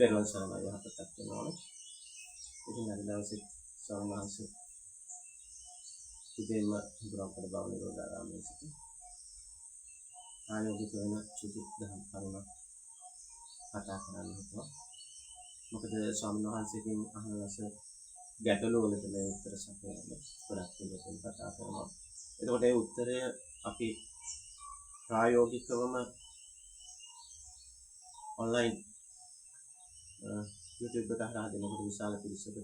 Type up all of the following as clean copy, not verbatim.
පෙරවන් සරණයි යහපතක් වෙනවා. ඉතින් අද දවසේ ස්වාමීන් වහන්සේ උදේම බුදුරජාණන් බව නිරෝධාරාමයේ සිට ආයෝගිත වෙන සුදු දහම් කරුණක් කතා කරන්න හිතුවා. මොකද ස්වාමීන් වහන්සේගෙන් අහන ලස ගැටළු වලට මේ උත්තර සපයන්න ගොඩක් දෙනෙක් කතා කරනවා. එතකොට ඒ උත්තරය අපි ප්‍රායෝගිකවම ඔන්ලයින් YouTube එකට හරහා දෙනකොට විශාල පිරිසකට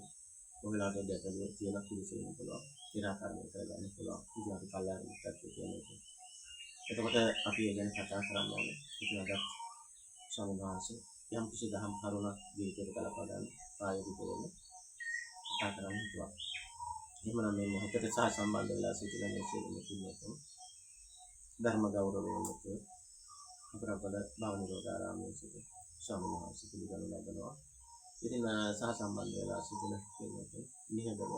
ඔයලාගේ ගැටළු තියෙන පිරිසෙන්න පුළුවන්. निराකරණය කරගන්න පුළුවන්. ඉතින් අපි කල්යාණ මිත්‍රත්වය කියන එක. එතකොට අපි ඒ ගැන කතා කරන්න ඕනේ. ඉතින් අද ස්වාමීන් වහන්සේ යම් කිසි දහම් කරුණක් ජීවිතේට ගලපා ගන්න ප්‍රායෝගික වෙන්න කතා කරන්න හිතුවා. එහෙමනම් මේ මොහොතේ සහ සම්බන්ධ වෙලා සිටින මේ සියලුම පින්වතුන් ධර්ම ගෞරවයෙන් යුතුව අපරබල භව නිරෝධාරාමයේ සිට ස්වාමීන් වහන්සේ පිළිගනු ලබනවා. ඉතින් සහ සම්බන්ධ වෙලා සිටින පින්වතුන් නිහඬව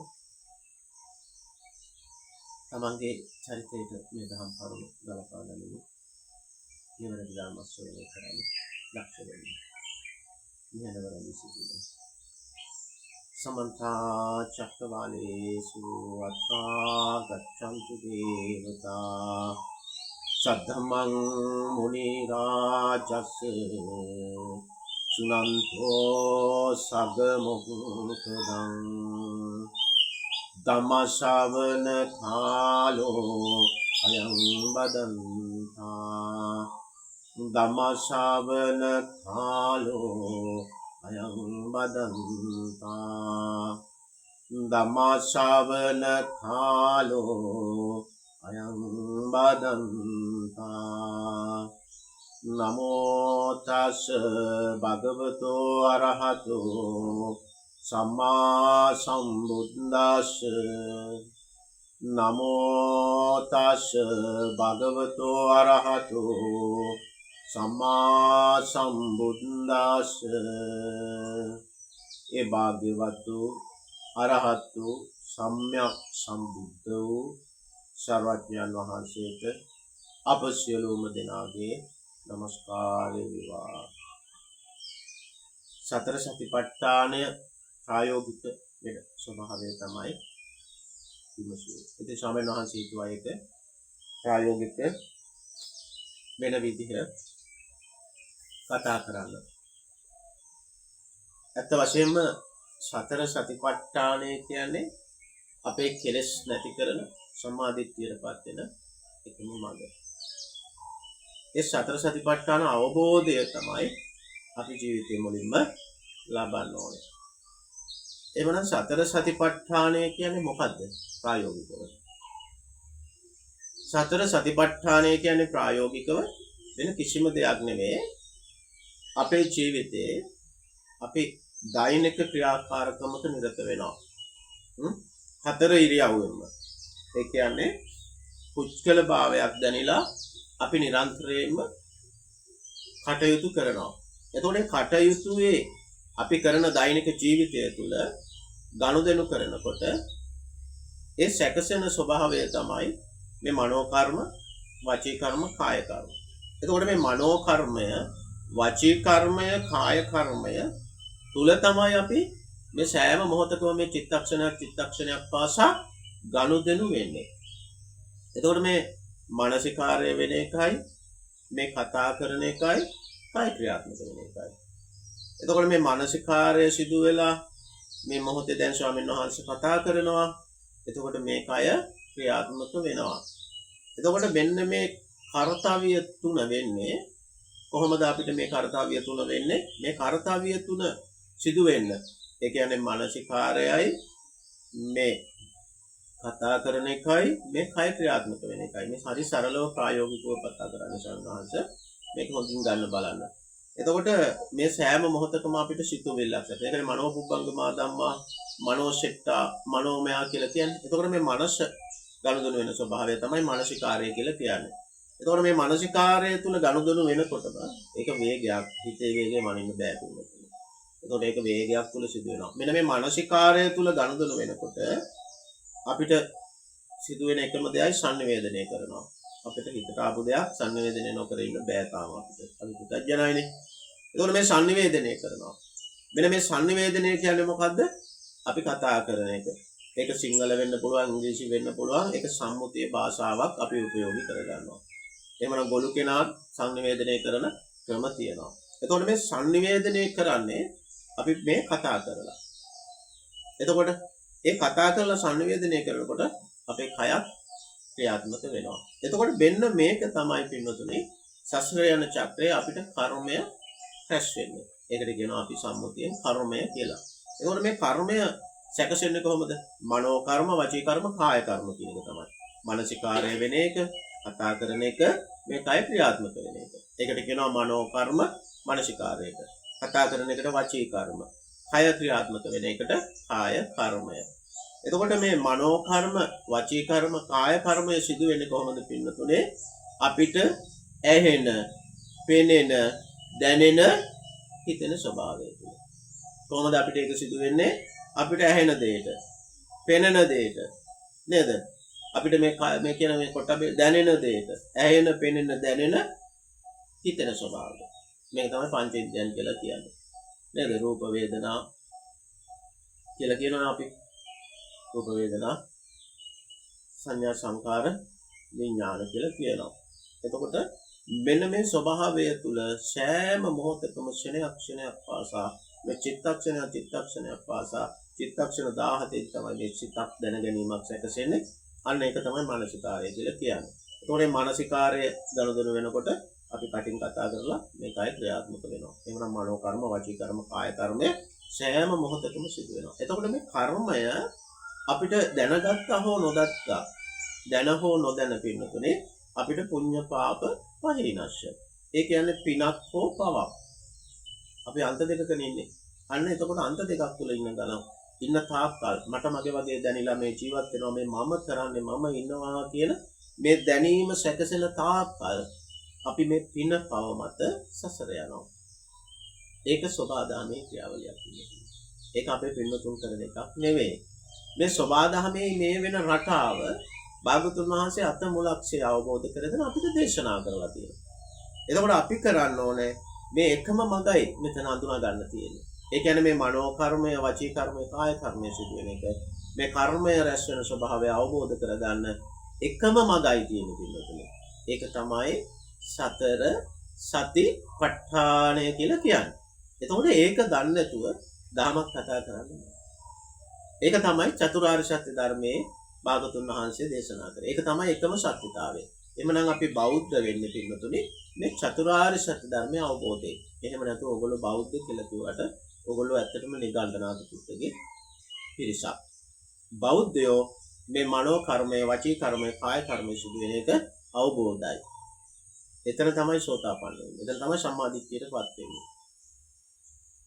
තමන්ගේ චරිතයට මේ දහම් කරුණු ගලපා ගනිමින් නිවැරදි ධර්ම ශ්‍රවණය කරන්න ලක්ෂ වෙන්න. නිහඬව රැඳී සිටින්න. समन्ता चक्रवालेषु अत्रा गच्छन्तु देवता सद्धम्मं मुनिराजस्य सुनन्तो सगमुखदं धम्मश्रवण कालो अयं वदन्ता धम्मश्रवण कालो अयं वदन्ता धम्मश्रवण कालो अयं वदन्ता नमो तस् भगवतो अरहतो सम्मा सम्बुद्दस्स नमो तस् भगवतो अरहतो सम्मा सम्बुद्दस्स ए भाग्यवतो अरहतो सम्यक सम्बुद्धो सर्वज्ञान वහන්සේට අප සියලුම දෙනාගේ নমස්කාරය වේවා. සතර සතිපට්ඨානය ප්‍රායෝගික වෙන ස්වභාවය තමයි විමසුවේ. ඉතින් ස්වාමීන් වහන්සේ කියවා ඒක ප්‍රායෝගික වෙන විදිහ කතා කරන්න. ඇත්ත වශයෙන්ම සතර සතිපට්ඨානය කියන්නේ අපේ කෙලෙස් නැති කරන සම්මාදිට්ඨියටපත් වෙන එකම මඟ. ඒ සතර සතිපට්ඨාන අවබෝධය තමයි අපි ජීවිතේ මුලින්ම ලබන්න ඕනේ. එවනම් සතර සතිපට්ඨානය කියන්නේ මොකද්ද ප්‍රායෝගිකව? සතර සතිපට්ඨානය කියන්නේ ප්‍රායෝගිකව වෙන කිසිම දෙයක් නෙමෙයි. අපේ ජීවිතේ අපි දෛනික ක්‍රියාකාරකමක නිරත වෙනවා. හතර ඉරියව්වෙම. ඒ කියන්නේ පුච්කල භාවයක් දැනিলা අපි නිරන්තරයෙන්ම කටයුතු කරනවා. එතකොට කටයුතුයේ අපි කරන දෛනික ජීවිතය තුළ ගනුදෙනු කරනකොට ඒ සැකසෙන ස්වභාවය තමයි මේ මනෝ කර්ම, වාචික කර්ම, කාය කර්ම. එතකොට මේ මනෝ කර්මය, වාචික කර්මය, කාය කර්මය තුල තමයි අපි මේ සෑම මොහොතකම මේ චිත්තක්ෂණයක් පාසා ගනුදෙනු වෙන්නේ. එතකොට මේ මානසිකාර්ය වෙන එකයි, මේ කතා කරන එකයි, කාය ක්‍රියාත්මක වෙන එකයි. එතකොට මේ මානසිකාර්ය සිදු වෙලා මේ මොහොතේ දැන් ස්වාමීන් වහන්සේ කතා කරනවා. එතකොට මේ කය ක්‍රියාත්මක වෙනවා. එතකොට මෙන්න මේ කාර්යය තුන වෙන්නේ කොහොමද අපිට මේ කාර්යය තුන වෙන්නේ? මේ කාර්යය තුන සිදු වෙන්න. ඒ කියන්නේ මානසිකාර්යයි මේ කතා කරන එකයි මේ කය ක්‍රියාත්මක වෙන එකයි. මේ හරි සරලව ප්‍රායෝගිකව කතා කරන්නේ සංඝාංශ. මේක හොඳින් ගන්න බලන්න. එතකොට මේ සෑම මොහොතකම අපිට සිතුවිල්ලක් ඇති. ඒ කියන්නේ මනෝපුබ්බංගමා ධම්මා, මනෝසෙට්ටා, මනෝමය කියලා කියන්නේ. එතකොට මේ මනස ගනුදෙනු වෙන ස්වභාවය තමයි මානසිකාර්ය කියලා කියන්නේ. එතකොට මේ මානසිකාර්ය තුල ගනුදෙනු වෙනකොටම ඒක වේගයක්, හිතේ වේගය මනින්න බෑ කියලා. එතකොට ඒක වේගයක් තුල සිදු වෙනවා. මෙන්න මේ මානසිකාර්ය තුල ගනුදෙනු වෙනකොට අපිට සිදුවෙන එකම දෙයයි සංනිවේදනය කරනවා. අපිට හිතට ආපු දෙයක් සංනිවේදනය නොකර ඉන්න බෑ තාම අපිට. අපි පුතඥයිනේ. එතකොට මේ සංනිවේදනය කරනවා. මෙන්න මේ sannivedanaya කියන්නේ මොකද්ද? අපි කතා කරන එක. ඒක සිංහල වෙන්න පුළුවන්, ඉංග්‍රීසි වෙන්න පුළුවන්. ඒක සම්මුතිය භාෂාවක් අපි උපයෝගී කරගන්නවා. එහෙමනම් ගොළු කෙනා sannivedanaya කරන ක්‍රම තියෙනවා. එතකොට මේ sannivedanaya කරන්නේ අපි මේ කතා කරලා. එතකොට ඒ කතා කරලා sannivedanaya කරනකොට අපේ කයත් ක්‍රියාත්මක වෙනවා. එතකොට මෙන්න මේක තමයි පින්නතුනේ සසර යන චක්‍රයේ අපිට කර්මය රැස් වෙන්නේ. ඒකට කියනවා අපි සම්මුතියෙන් කර්මය කියලා. එතකොට මේ කර්මය සැකසෙන්නේ කොහොමද? මනෝ කර්ම, වචී කර්ම, කාය කර්ම කියන එක තමයි. මානසිකාරය වෙන එක, කතා කරන එක, මේ කය ක්‍රියාත්මක වෙන එක. ඒකට කියනවා මනෝ කර්ම, මානසිකාරයට. කතා කරන එකට වචී කර්ම. කය ක්‍රියාත්මක වෙන එකට කාය කර්මය. එතකොට මේ මනෝ කර්ම, වචී කර්ම, කාය කර්මය සිදු වෙන්නේ කොහොමද පින්නතුනේ? අපිට ඇහෙන, පෙනෙන, දැනෙන, හිතෙන ස්වභාවය තුළ. කොහොමද අපිට ඒක සිදු වෙන්නේ? අපිට ඇහෙන දෙයට, පෙනෙන දෙයට නේද? අපිට මේ කියන මේ කොටබේ දැනෙන දෙයට, ඇහෙන, පෙනෙන, දැනෙන, හිතෙන ස්වභාවය. මේක තමයි පංචේන්ද්‍රයන් කියලා කියන්නේ. නේද? රූප වේදනා කියලා කියනවා අපි. රූප වේදනා, සංඥා සංකාර විඥාන කියලා කියනවා. එතකොට මෙන්න මේ ස්වභාවය තුල සෑම මොහොතකම ක්ෂණයක් පාසා මේ චිත්තක්ෂණයක් පාසා චිත්තක්ෂණ 17 තමයි මේ සිතක් දැන ගැනීමක් සැකසෙන්නේ. අන්න ඒක තමයි මානසිකාරය කියලා කියන්නේ. එතකොට මේ මානසිකාරය ගනුදෙනු වෙනකොට අපි කටින් කතා කරලා මේ කය ක්‍රියාත්මක වෙනවා. එහෙනම් මනෝ කර්ම, වචී කර්ම, කාය කර්මය සෑම මොහොතකම සිදු වෙනවා. එතකොට මේ කර්මය අපිට දැනගත්තා හෝ නොදත්තා, දැන හෝ නොදැන පින්නතුනේ අපිට පුණ්‍ය පාප පහිනස්ස. ඒ කියන්නේ පිනක් හෝ පවක්. අපි අන්ත දෙකක ඉන්නේ. අන්න එතකොට අන්ත දෙකක් තුල ඉන්න තාක්කල් මට මගේ වගේ දැනිලා මේ ජීවත් වෙනවා, මේ මම කරන්නේ, මම ඉන්නවා කියන මේ දැනීම සැකසෙන තාක්කල් අපි මේ පින පව මත සසර යනවා. ඒක සබාදාමේ ක්‍රියාවලියක් කියන්නේ. ඒක අපේ පින්නතුන් කරන එකක් නෙවෙයි. මේ සබාදාමේ මේ වෙන රටාව භාගතුන් වහන්සේ අත මුලක්ෂය අවබෝධ කරගෙන අපිට දේශනා කරලා තියෙනවා. එතකොට අපි කරන්න ඕනේ මේ එකම මගයි මෙතන අඳුනා ගන්න තියෙන්නේ. ඒ කියන්නේ මේ මනෝ කර්මය, වචී කර්මය, කාය කර්මය සිදු වෙන එක. මේ කර්මය රැස් වෙන ස්වභාවය අවබෝධ කරගන්න එකම මගයි තියෙන පිළිතුර. ඒක තමයි සතර සතිපට්ඨානය කියලා කියන්නේ. එතකොට ඒක දන්නේ නැතුව ධර්මයක් කතා කරන්නේ. ඒක තමයි චතුරාර්ය සත්‍ය ධර්මයේ භාගතුන් වහන්සේ දේශනා කරේ. ඒක තමයි එකම සත්‍යතාවය. එhmenan අපි බෞද්ධ වෙන්නේ පින්නතුනේ මේ චතුරාර්ය සත්‍ය ධර්මය අවබෝධයෙන්. එහෙම නැතුව ඔයගොල්ලෝ බෞද්ධ කියලා කිව්වට ඔයගොල්ලෝ ඇත්තටම නිගණ්ඨනාථ පුත්‍රගේ පිරිසක්. බෞද්ධයෝ මේ මනෝ කර්මය, වචී කර්මය, කාය කර්මය සිදු වෙන එක අවබෝධයි. එතන තමයි සෝතාපන්න වෙන්නේ. එතන තමයි සම්මාදිට්ඨියටපත් වෙන්නේ.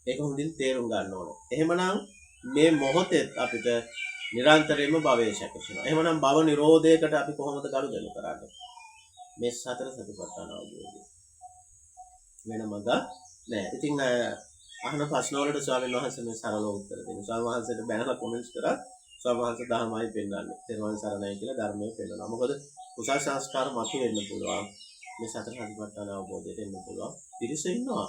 ඒක හොඳින් තේරුම් ගන්න ඕනේ. එහෙමනම් මේ මොහොතේ අපිට නිරන්තරයෙන්ම භවයේ සැකසෙනවා. එහෙමනම් භව නිරෝධයකට අපි කොහොමද ගනුදෙනු කරන්නේ? මේ සතර සතිපට්ඨාන අවබෝධය. වෙන මඟ නෑ. ඉතින් අහන ප්‍රශ්න වලට ස්වාමීන් වහන්සේ මේ සරල උත්තර දෙනවා. ස්වාමීන් වහන්සේට බැනලා කොමෙන්ට්ස් කරා ස්වාමීන් වහන්සේ ධර්මයි පෙන්නන්නේ. තෙරුවන් සරණයි කියලා ධර්මයේ පෙන්නනවා. මොකද කුසල සංස්කාර මතු වෙන්න පුළුවන්. මේ සතර සතිපට්ඨාන අවබෝධයට එන්න පුළුවන්. පිරිස ඉන්නවා.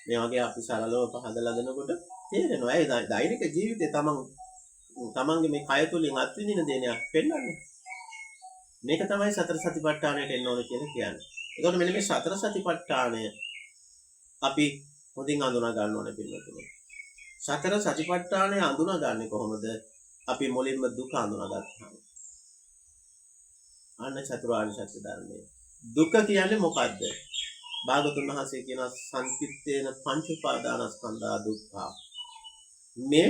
මේ වගේ අපි සරලව පහදලා දෙනකොට තේරෙනවා. ඒ දෛනික ජීවිතේ තමන්ගේ මේ කය තුලින් අත්විඳින දේනයක් පෙන්වන්නේ. මේක තමයි සතර සතිපට්ඨානයට එන්න ඕනේ කියලා කියන්නේ. ඒකෝට මෙන්න මේ සතර සතිපට්ඨානය අපි හොඳින් අඳුනා ගන්න ඕනේ පිළිතුරේ. සතර සතිපට්ඨානය අඳුනාගන්නේ කොහොමද? අපි මුලින්ම දුක අඳුනාගත්තාම. අන්න චතුරාර්ය සත්‍ය ධර්මය. දුක කියන්නේ මොකද්ද? භාගතුන් වහන්සේ කියන සංකිට්ඨේන පංච උපාදානස්කන්ධා දුක්ඛා. මේ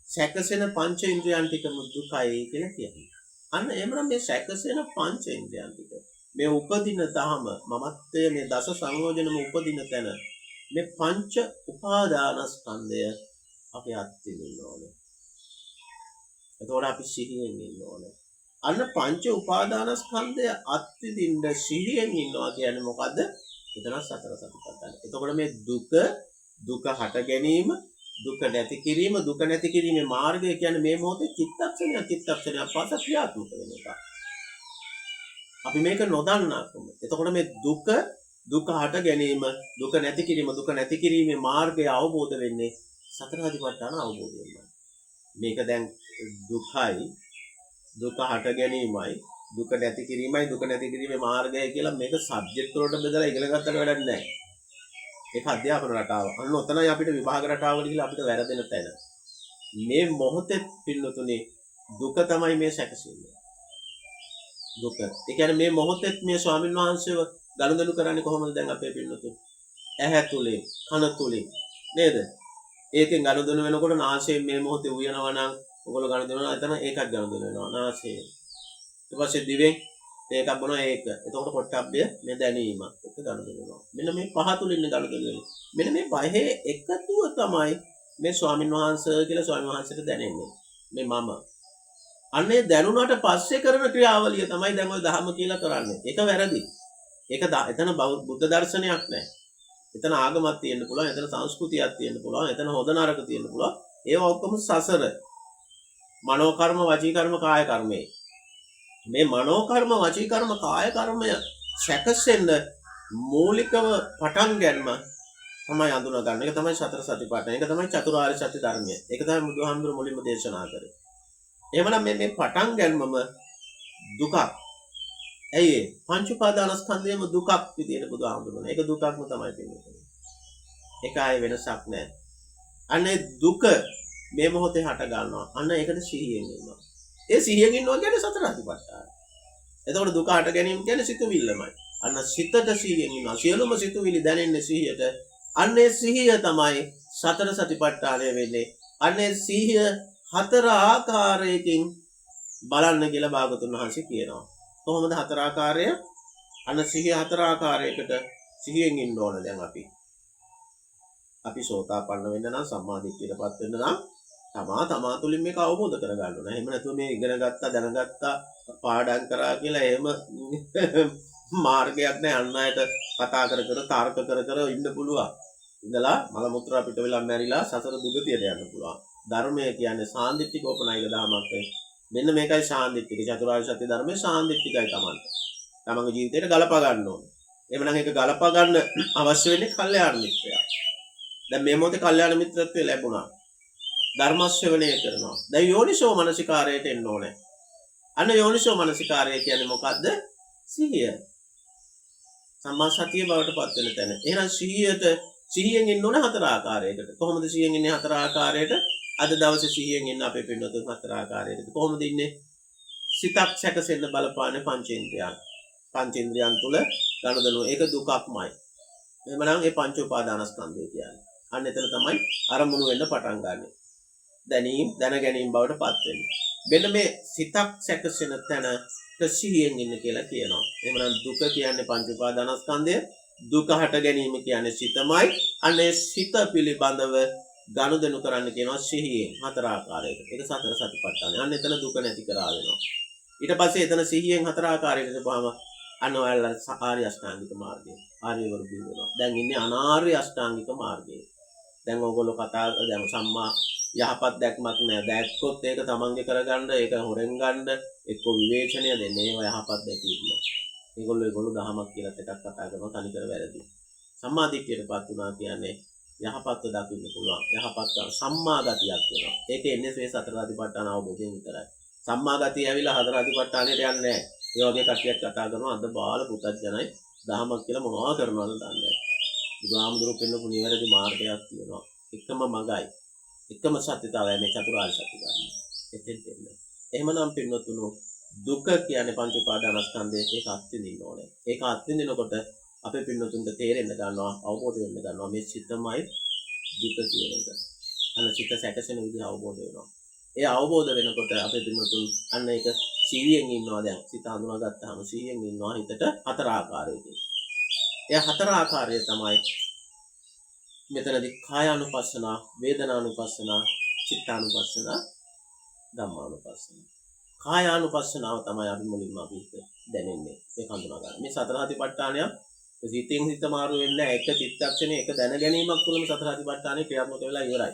සැකසෙන පංච ඉන්ද්‍රියන් ටිකම දුකයි කියලා කියනවා. අන්න එහෙමනම් මේ සැකසෙන පංච ඉන්ද්‍රියන් ටික මේ උපදින ධම මමත්වයේ මේ දස සංයෝජනම උපදින තැන මේ පංච උපාදානස්කන්ධය අපි අත්විඳින්න ඕනේ. එතකොට අපි සිහියෙන් ඉන්න ඕනේ. අන්න පංච උපාදානස්කන්ධය අත්විඳින්න සිහියෙන් ඉන්නවා කියන්නේ මොකද්ද? එතන සතර සතිපට්ඨාන. එතකොට මේ දුක හට ගැනීම, දුක නැති කිරීම, දුක නැති කිරීමේ මාර්ගය කියන්නේ මේ මොහොතේ චිත්තක්ෂණයක් පාස ක්‍රියාත්මක වෙන එක. අපි මේක නොදන්නාකම. එතකොට මේ දුක හට ගැනීම, දුක නැති කිරීම, දුක නැති කිරීමේ මාර්ගය අවබෝධ වෙන්නේ සතර සතිපට්ඨාන අවබෝධයමයි. මේක දැන් දුකයි, දුක හට ගැනීමයි, දුක නැති කිරීමයි, දුක නැති කිරීමේ මාර්ගය කියලා මේක සබ්ජෙක්ට් වලට බෙදලා ඉගෙන ගන්නට වැඩක් නැහැ. ඒක අධ්‍යාපන රටාව. අන්න ඔතනයි අපිට විභාග රටාවල කියලා අපිට වැරදෙන තැන. මේ මොහොතේ පින්නතුනේ දුක තමයි මේ සැකසෙන්නේ. දුක. ඒ කියන්නේ මේ මොහොතේ මේ ස්වාමීන් වහන්සේව ගනුදෙනු කරන්නේ කොහොමද දැන් අපේ පින්නතුනේ? ඇහැ තුලින්, කන තුලින් නේද? ඒකෙන් ගනුදෙනු වෙනකොට නාසයෙන් මේ මොහොතේ උයනවා නම් ඔයගොල්ලෝ ගනුදෙනු කරනවා එතන ඒකත් ගනුදෙනු වෙනවා නාසයෙන්. ඊට පස්සේ දිවෙන් ඒකක් බොනවා ඒක. එතකොට පොට්ටබ්බය මේ දැනීම එක ගනුදෙනු වෙනවා. මෙන්න මේ පහ තුලින් ගනුදෙනු වෙනවා. මෙන්න මේ පහේ එකතුව තමයි මේ ස්වාමීන් වහන්සේ කියලා ස්වාමීන් වහන්සේට දැනෙන්නේ. මේ මම. අන්නේ දැනුණාට පස්සේ කරන ක්‍රියාවලිය තමයි දැන් ඔය ධර්ම කියලා කරන්නේ. ඒක වැරදි. ඒක එතන බුද්ධ දර්ශනයක් නෑ. එතන ආගමක් තියෙන්න පුළුවන්, එතන සංස්කෘතියක් තියෙන්න පුළුවන්, එතන හොඳ නරක තියෙන්න පුළුවන්. ඒවා ඔක්කොම සසර. මනෝ කර්ම, වචී කර්ම, කාය කර්මේ. මේ මනෝ කර්ම, වචී කර්ම, කාය කර්මය සැකසෙන්න මූලිකව පටන් ගන්නම තමයි අඳුන ගන්න. ඒක තමයි සතර සතිපට්ඨාන. ඒක තමයි චතුරාර්ය සත්‍ය ධර්මය. ඒක තමයි බුදුහාමුදුරුවෝ මුලින්ම දේශනා කරේ. එහෙමනම් මේ පටන් ගන්නම දුකක්. ඇයි පංච උපාදානස්කන්ධයම දුකක් විදියට බුදුහාමුදුරුවෝ. ඒක දුකක්ම තමයි කියන්නේ. ඒක ආයේ වෙනසක් නැහැ. අනේ දුක මේ මොහොතේ හට ගන්නවා. අන්න ඒකට සිහියෙන් ඉන්නවා. ඒ සිහියෙන් ඉන්නවා කියන්නේ සතර සතිපට්ඨාන. එතකොට දුක හට ගැනීම කියන්නේ සිතුවිල්ලමයි. අන්න සිතට සිහියෙන් ඉන්නවා. සියලුම සිතුවිලි දැනෙන්නේ සිහියට. අන්නේ සිහිය තමයි සතර සතිපට්ඨානය වෙන්නේ. අන්නේ සිහිය හතර ආකාරයකින් බලන්න කියලා භාගතුන් වහන්සේ කියනවා. කොහොමද හතර ආකාරය? අන්න සිහිය හතර ආකාරයකට සිහියෙන් ඉන්න ඕන දැන් අපි සෝතාපන්න වෙන්න නම් සම්මා දිට්ඨියටපත් වෙන්න නම් තමා තුළින් මේක අවබෝධ කරගන්න ඕන. එහෙම නැතුව මේ ඉගෙන ගත්තා දැනගත්තා පාඩම් කරා කියලා එහෙම මාර්ගයක් නැහැ. අන් අයට කතා කර තර්ක කර ඉන්න පුළුවන්. ඉඳලා මල මුත්‍රා පිට වෙලා මැරිලා සසර දුගතියට යන්න පුළුවන්. ධර්මය කියන්නේ සාන්දිටිකෝපනායක ධර්මයක්. මෙන්න මේකයි සාන්දිටික චතුරාර්ය සත්‍ය ධර්මයේ සාන්දිටිකයි තමයි. තමන්ගේ ජීවිතේට ගලපා ගන්න ඕනේ. එහෙමනම් ඒක ගලපා ගන්න අවශ්‍ය වෙන්නේ කල්යාණ මිත්‍රයා. දැන් මේ මොහොතේ කල්යාණ මිත්‍රත්වය ලැබුණා. ධර්ම ශ්‍රවණය කරනවා. දැන් යෝනිසෝ මනසිකාරයට එන්න ඕනේ. අන්න යෝනිසෝ මනසිකාරය කියන්නේ මොකද්ද? සිහිය. සම්මා සතිය බවට පත් වෙන තැන. එහෙනම් සිහියෙන් ඉන්න ඕන හතර ආකාරයකට. කොහොමද සිහියෙන් ඉන්නේ හතර ආකාරයට? අද දවසේ සිහියෙන් ඉන්න අපේ පින්නතුන් හතර ආකාරයකට. කොහොමද ඉන්නේ? සිතක් සැකසෙන්න බලපාන පංචේන්ද්‍රයන්. පංචේන්ද්‍රයන් තුල ගනුදෙනු ඒක දුකක්මයි. එහෙමනම් ඒ පංච උපාදානස්කන්ධය කියන්නේ. අන්න එතන තමයි අරමුණු වෙන්න පටන් ගන්නෙ. දැන ගැනීම බවට පත් වෙන්නේ. මෙන්න මේ සිතක් සැකසෙන තැනට සිහියෙන් ඉන්න කියලා කියනවා. එහෙමනම් දුක කියන්නේ පංච උපාදානස්කන්ධය. දුක හට ගැනීම කියන්නේ සිතමයි. අනේ සිත පිළිබඳව ගනුදෙනු කරන්න කියනවා සිහියෙන් හතර ආකාරයකට. ඒක සතර සතිපට්ඨානයි. අන්න එතන දුක නැති කරා වෙනවා. ඊට පස්සේ එතන සිහියෙන් හතර ආකාරයකට පහම අන්න ඔයාලා ආර්ය අෂ්ටාංගික මාර්ගය. ආර්ය වර්ගය වෙනවා. දැන් ඉන්නේ අනාර්ය අෂ්ටාංගික මාර්ගයේ. දැන් ඕගොල්ලෝ දැන් සම්මා යහපත් දැක්මක් නෑ. දැක්කොත් ඒක තමන්ගේ කරගන්න, ඒක හොරෙන් ගන්න, එක්ක විවේචනය දෙන්නේ. ඒව යහපත් දැකීම නෑ. ඒගොල්ලෝ දහමක් කියලා එකක් කතා කරනවා තනිකර වැරදි. සම්මා දිට්ඨියටපත් වුණා කියන්නේ යහපත්ව දකින්න පුළුවන්. යහපත් සම්මා ගතියක් වෙනවා. ඒක එන්නේ මේ සතර සතිපට්ඨාන අවබෝධයෙන් විතරයි. සම්මා ගතිය ඇවිල්ලා හතර සතිපට්ඨානෙට යන්නේ නෑ. ඒ වගේ කට්ටියක් කතා කරනවා අද බාල පුතත්ජනයි දහමක් කියලා මොනවා කරනවද දන්නේ නෑ. බුදුහාමුදුරුවෝ පෙන්නපු නිවැරදි මාර්ගයක් තියෙනවා. එකම මගයි. එකම සත්‍යතාවය මේ චතුරාර්ය සත්‍ය ධර්මය. එතෙන් දෙන්න. එහෙමනම් පින්නතුණු දුක කියන්නේ පංච උපාදානස්කන්ධයේ ඒක අත්විඳින්න ඕනේ. ඒක අත්විඳිනකොට අපේ පින්නතුන්ට තේරෙන්න ගන්නවා, අවබෝධ වෙන්න ගන්නවා මේ සිතමයි දුක කියන එක. අන්න සිත සැකසෙන විදිහ අවබෝධ වෙනවා. ඒ අවබෝධ වෙනකොට අපේ පින්නතුන් අන්න ඒක සිහියෙන් ඉන්නවා දැන්. සිත හඳුනාගත්තාම සිහියෙන් ඉන්නවා හිතට හතර ආකාරයකින්. ඒ හතර ආකාරය තමයි මෙතනදී කායානුපස්සනා, වේදනානුපස්සනා, චිත්තානුපස්සනා, ධම්මානුපස්සනා. කායානුපස්සනාව තමයි අපි මුලින්ම අපිට දැනෙන්නේ. ඒක හඳුනා ගන්න. මේ සතර සතිපට්ඨානය සිතින් හිත මාරු වෙන්නේ එක චිත්තක්ෂණේ එක දැන ගැනීමක් තුළම සතර සතිපට්ඨානේ ක්‍රියාත්මක වෙලා ඉවරයි.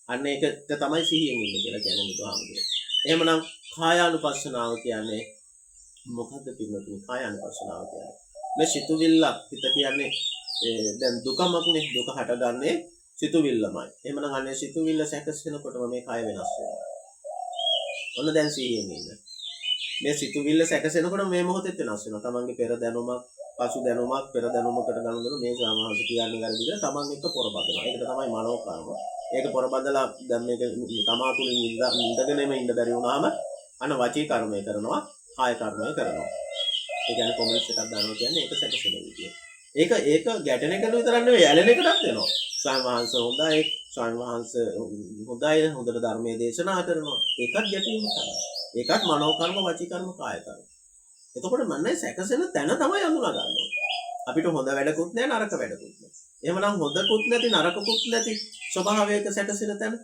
අන්න ඒකට තමයි සිහියෙන් ඉන්න කියලා කියන්නේ බුදුහාමුදුරුවෝ. එහෙමනම් කායානුපස්සනාව කියන්නේ මොකද්ද පින්නතුනි? කායානුපස්සනාව කියන්නේ මේ සිතුවිල්ල හිත කියන්නේ දැන් දුකමක්නේ. දුක හටගන්නේ සිතුවිල්ලමයි. එහෙමනම් අනේ සිතුවිල්ල සැකසෙනකොටම මේ කය වෙනස් වෙනවා. ඔන්න දැන් සිහියෙන් ඉන්න. මේ සිතුවිල්ල සැකසෙනකොට මේ මොහොතේ වෙනස් වෙනවා. තමන්ගේ පෙර දැනුමක්, පසු දැනුමක්, පෙර දැනුමකට ගනුදෙනු මේ සාමාන්‍ය කියන්නේ වැරදි කියලා තමන් එක්ක පොරබදනවා. ඒකට තමයි මනෝ කර්ම. ඒක පොරබදලා දැන් මේක තමා තුළින් ඉඳගෙනම ඉන්න බැරි වුණාම අන වචී කර්මය කරනවා, කාය කර්මය කරනවා. ඒ කියන්නේ කොමන්ට්ස් එකක් දානවා කියන්නේ ඒක සැකසෙන විදිය. ඒක ගැටෙන එකට විතරක් නෙවෙයි ඇලෙන එකටත් වෙනවා. ස්වාමීන් වහන්සේ හොඳයි, ස්වාමීන් වහන්සේ හොඳයි, හොඳට ධර්මයේ දේශනා කරනවා. ඒකත් ගැටීම තමයි. ඒකත් මනෝ කර්ම, වචී කර්ම, කාය කර්ම. එතකොට මන්නේ සැකසෙන තැන තමයි අඳුනා ගන්න ඕනේ. අපිට හොඳ වැඩකුත් නැහැ, නරක වැඩකුත් නැහැ. එහෙමනම් හොඳකුත් නැති, නරකකුත් නැති ස්වභාවයක සැකසෙන තැන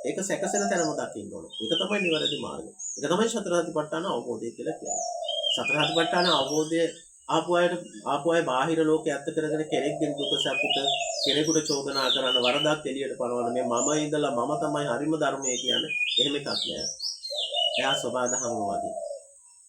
ඒක සැකසෙන තැනම දකින්න ඕනේ. ඒක තමයි නිවැරදි මාර්ගය. ඒක තමයි සතර සතිපට්ඨාන අවබෝධය කියලා කියන්නේ. සතර සතිපට්ඨාන අවබෝධය ආපු අය බාහිර ලෝකේ ඇත්ත කරගෙන කෙනෙක්ගෙන් දුක සැපුට කෙනෙකුට චෝදනා කරන වරදක් එළියට පනවන මේ මම ඉඳලා මම තමයි හරිම ධර්මයේ කියන්නේ එහෙම එකක් නෑ. එයා සබාධහම වගේ.